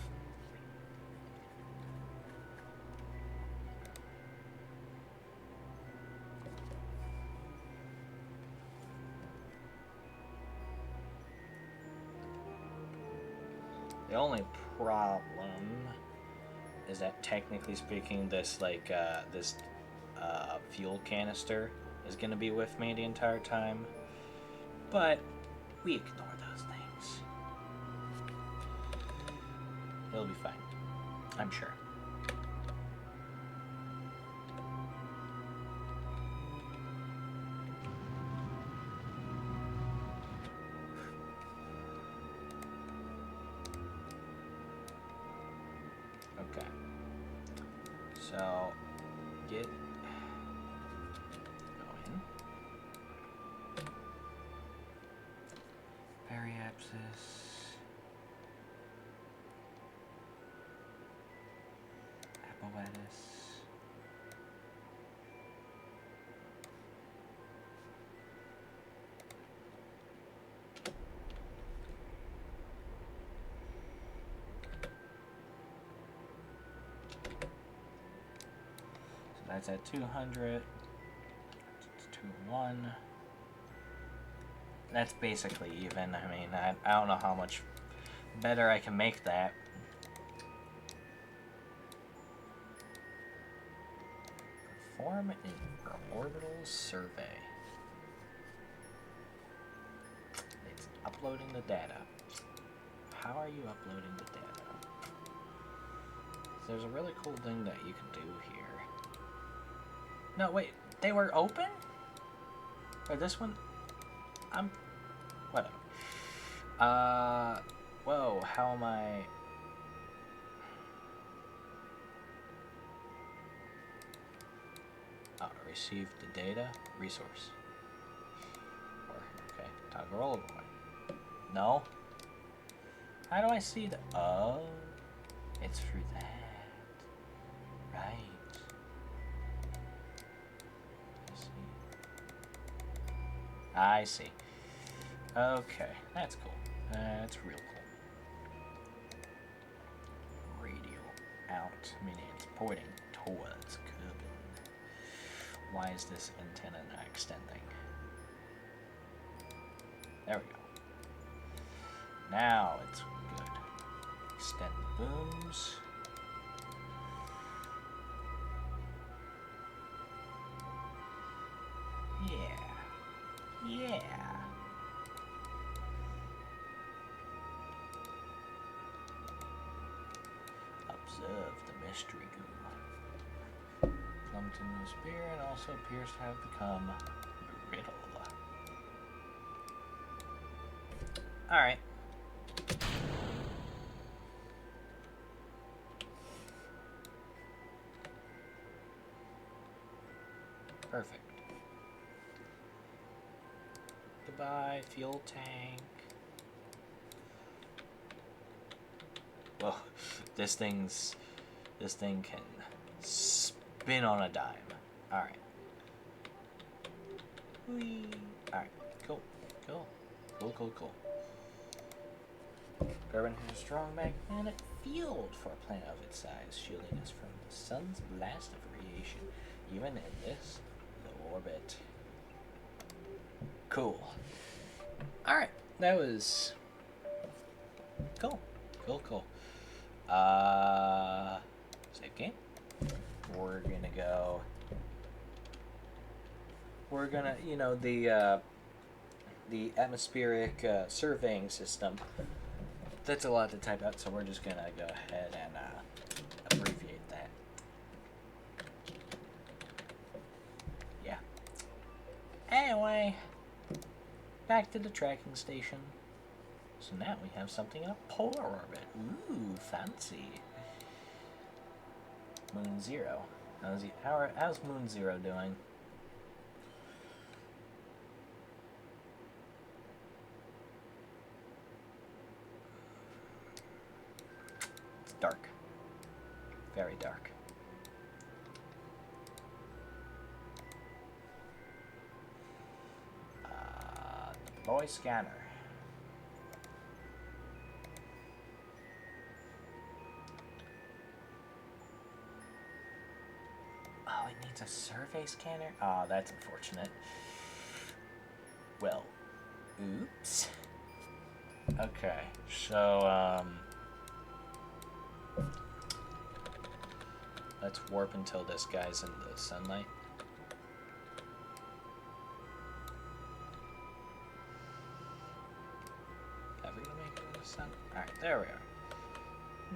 The only problem is that technically speaking, this fuel canister is going to be with me the entire time, but we ignore those things. It'll be fine, I'm sure. Okay. So, get going. Periapsis. Apoetis. That's at 200. It's 2-1. That's basically even. I mean, I don't know how much better I can make that. Perform an orbital survey. It's uploading the data. How are you uploading the data? There's a really cool thing that you can do here. No, wait. They were open? Or this one? Whatever. Whoa, how am I... Oh, received the data. Resource. Okay, toggle roll away. No? How do I see the... Oh, it's through that. Right. I see. Okay, that's cool. That's real cool. Radio out, meaning it's pointing towards Kerbal. Why is this antenna not extending? There we go. Now it's good. Extend the booms. Yeah. Yeah. Observe the mystery goo. Plumped into the spear and also appears to have become brittle. Alright. Perfect. Goodbye, fuel tank. Well, this thing can spin on a dime. Alright. Whee. Alright, cool. Cool. Kerbal has a strong magnetic field for a planet of its size, shielding us from the sun's blast of radiation, even in this low orbit. Cool. Alright, that was cool. Save game. We're gonna, you know, the atmospheric surveying system. That's a lot to type out, so we're just gonna go ahead and abbreviate that. Yeah. Anyway, back to the tracking station. So now we have something in a polar orbit. Ooh, fancy. Moon Zero. How's Moon Zero doing? It's dark. Very dark. Deploy scanner. Oh, it needs a survey scanner? Oh, that's unfortunate. Well, oops. Okay, so, let's warp until this guy's in the sunlight. Ever gonna make it in the sun? Alright, there we are.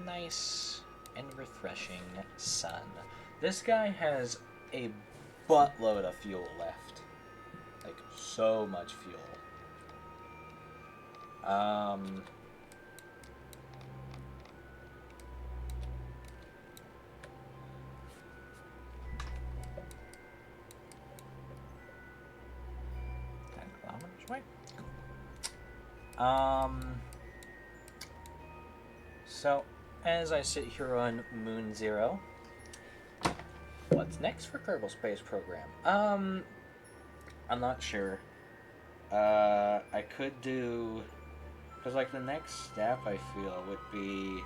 Nice and refreshing sun. This guy has a buttload of fuel left. Like, so much fuel. Right. So, as I sit here on Moon Zero, what's next for Kerbal Space Program? I'm not sure. I could do... Because, like, the next step, I feel, would be...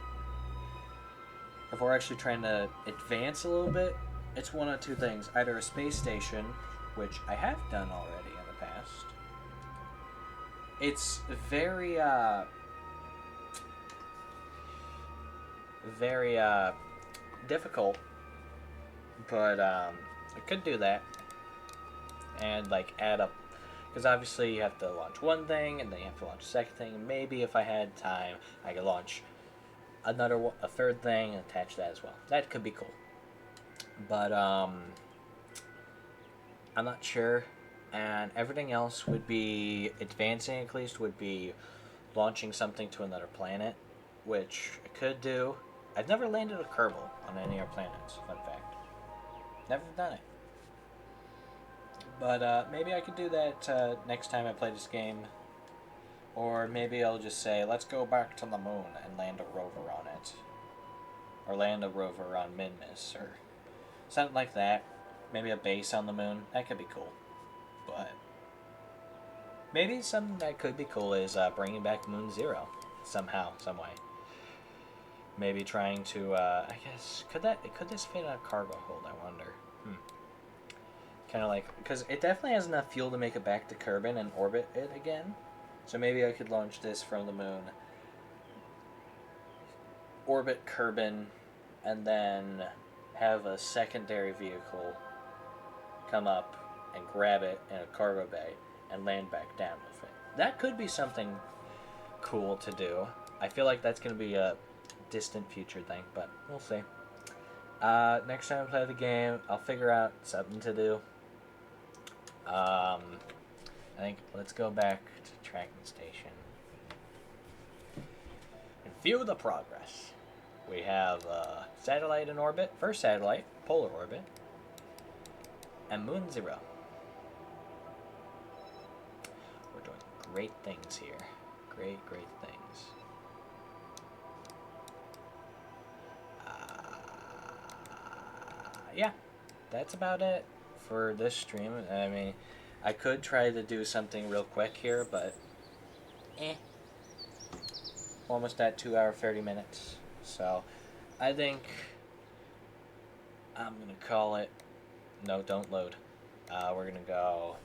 If we're actually trying to advance a little bit, it's one of two things. Either a space station, which I have done already in the past. It's very difficult, but I could do that and like add up, because obviously you have to launch one thing and then you have to launch a second thing, and maybe if I had time I could launch a third thing and attach that as well. That could be cool. But I'm not sure. And everything else would be advancing, at least, would be launching something to another planet, which I could do. I've never landed a Kerbal on any of our planets, fun fact. Never done it. But maybe I could do that next time I play this game. Or maybe I'll just say, let's go back to the moon and land a rover on it. Or land a rover on Minmus, or something like that. Maybe a base on the moon. That could be cool. But maybe something that could be cool is bringing back Moon Zero somehow, some way. Maybe trying to, I guess, could this fit on a cargo hold? I wonder. Kind of like, because it definitely has enough fuel to make it back to Kerbin and orbit it again. So maybe I could launch this from the moon, orbit Kerbin, and then have a secondary vehicle come up and grab it in a cargo bay and land back down with it. That could be something cool to do. I feel like that's going to be a distant future thing, but we'll see. Next time I play the game, I'll figure out something to do. I think let's go back to tracking station and view the progress. We have satellite in orbit, first satellite, polar orbit, and Moon Zero. We're doing great things here. Great things. Yeah, that's about it for this stream. I mean, I could try to do something real quick here, but almost at 2 hour 30 minutes. So I think I'm gonna call it. No, don't load. We're gonna go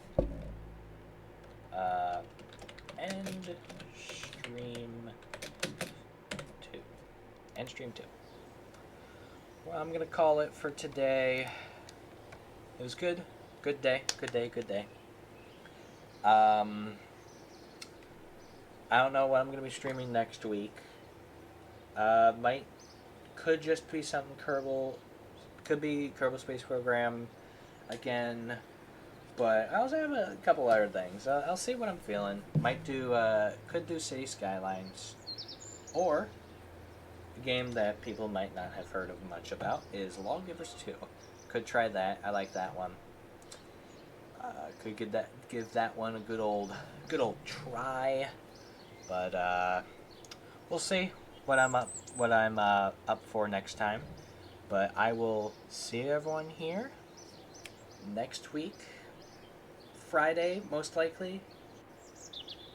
end stream 2. End stream 2. Well, I'm gonna call it for today. It was good. Good day. I don't know what I'm gonna be streaming next week. Could just be something Kerbal. Could be Kerbal Space Program again. But I also have a couple other things. I'll see what I'm feeling. Could do City Skylines. Or, a game that people might not have heard of much about is Lawgivers 2. Could try that. I like that one. Could give that one a good old try. But we'll see what I'm up for next time. But I will see everyone here next week. Friday, most likely.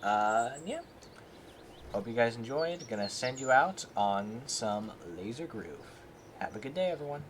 Yeah. Hope you guys enjoyed. Gonna send you out on some Laser Groove. Have a good day, everyone.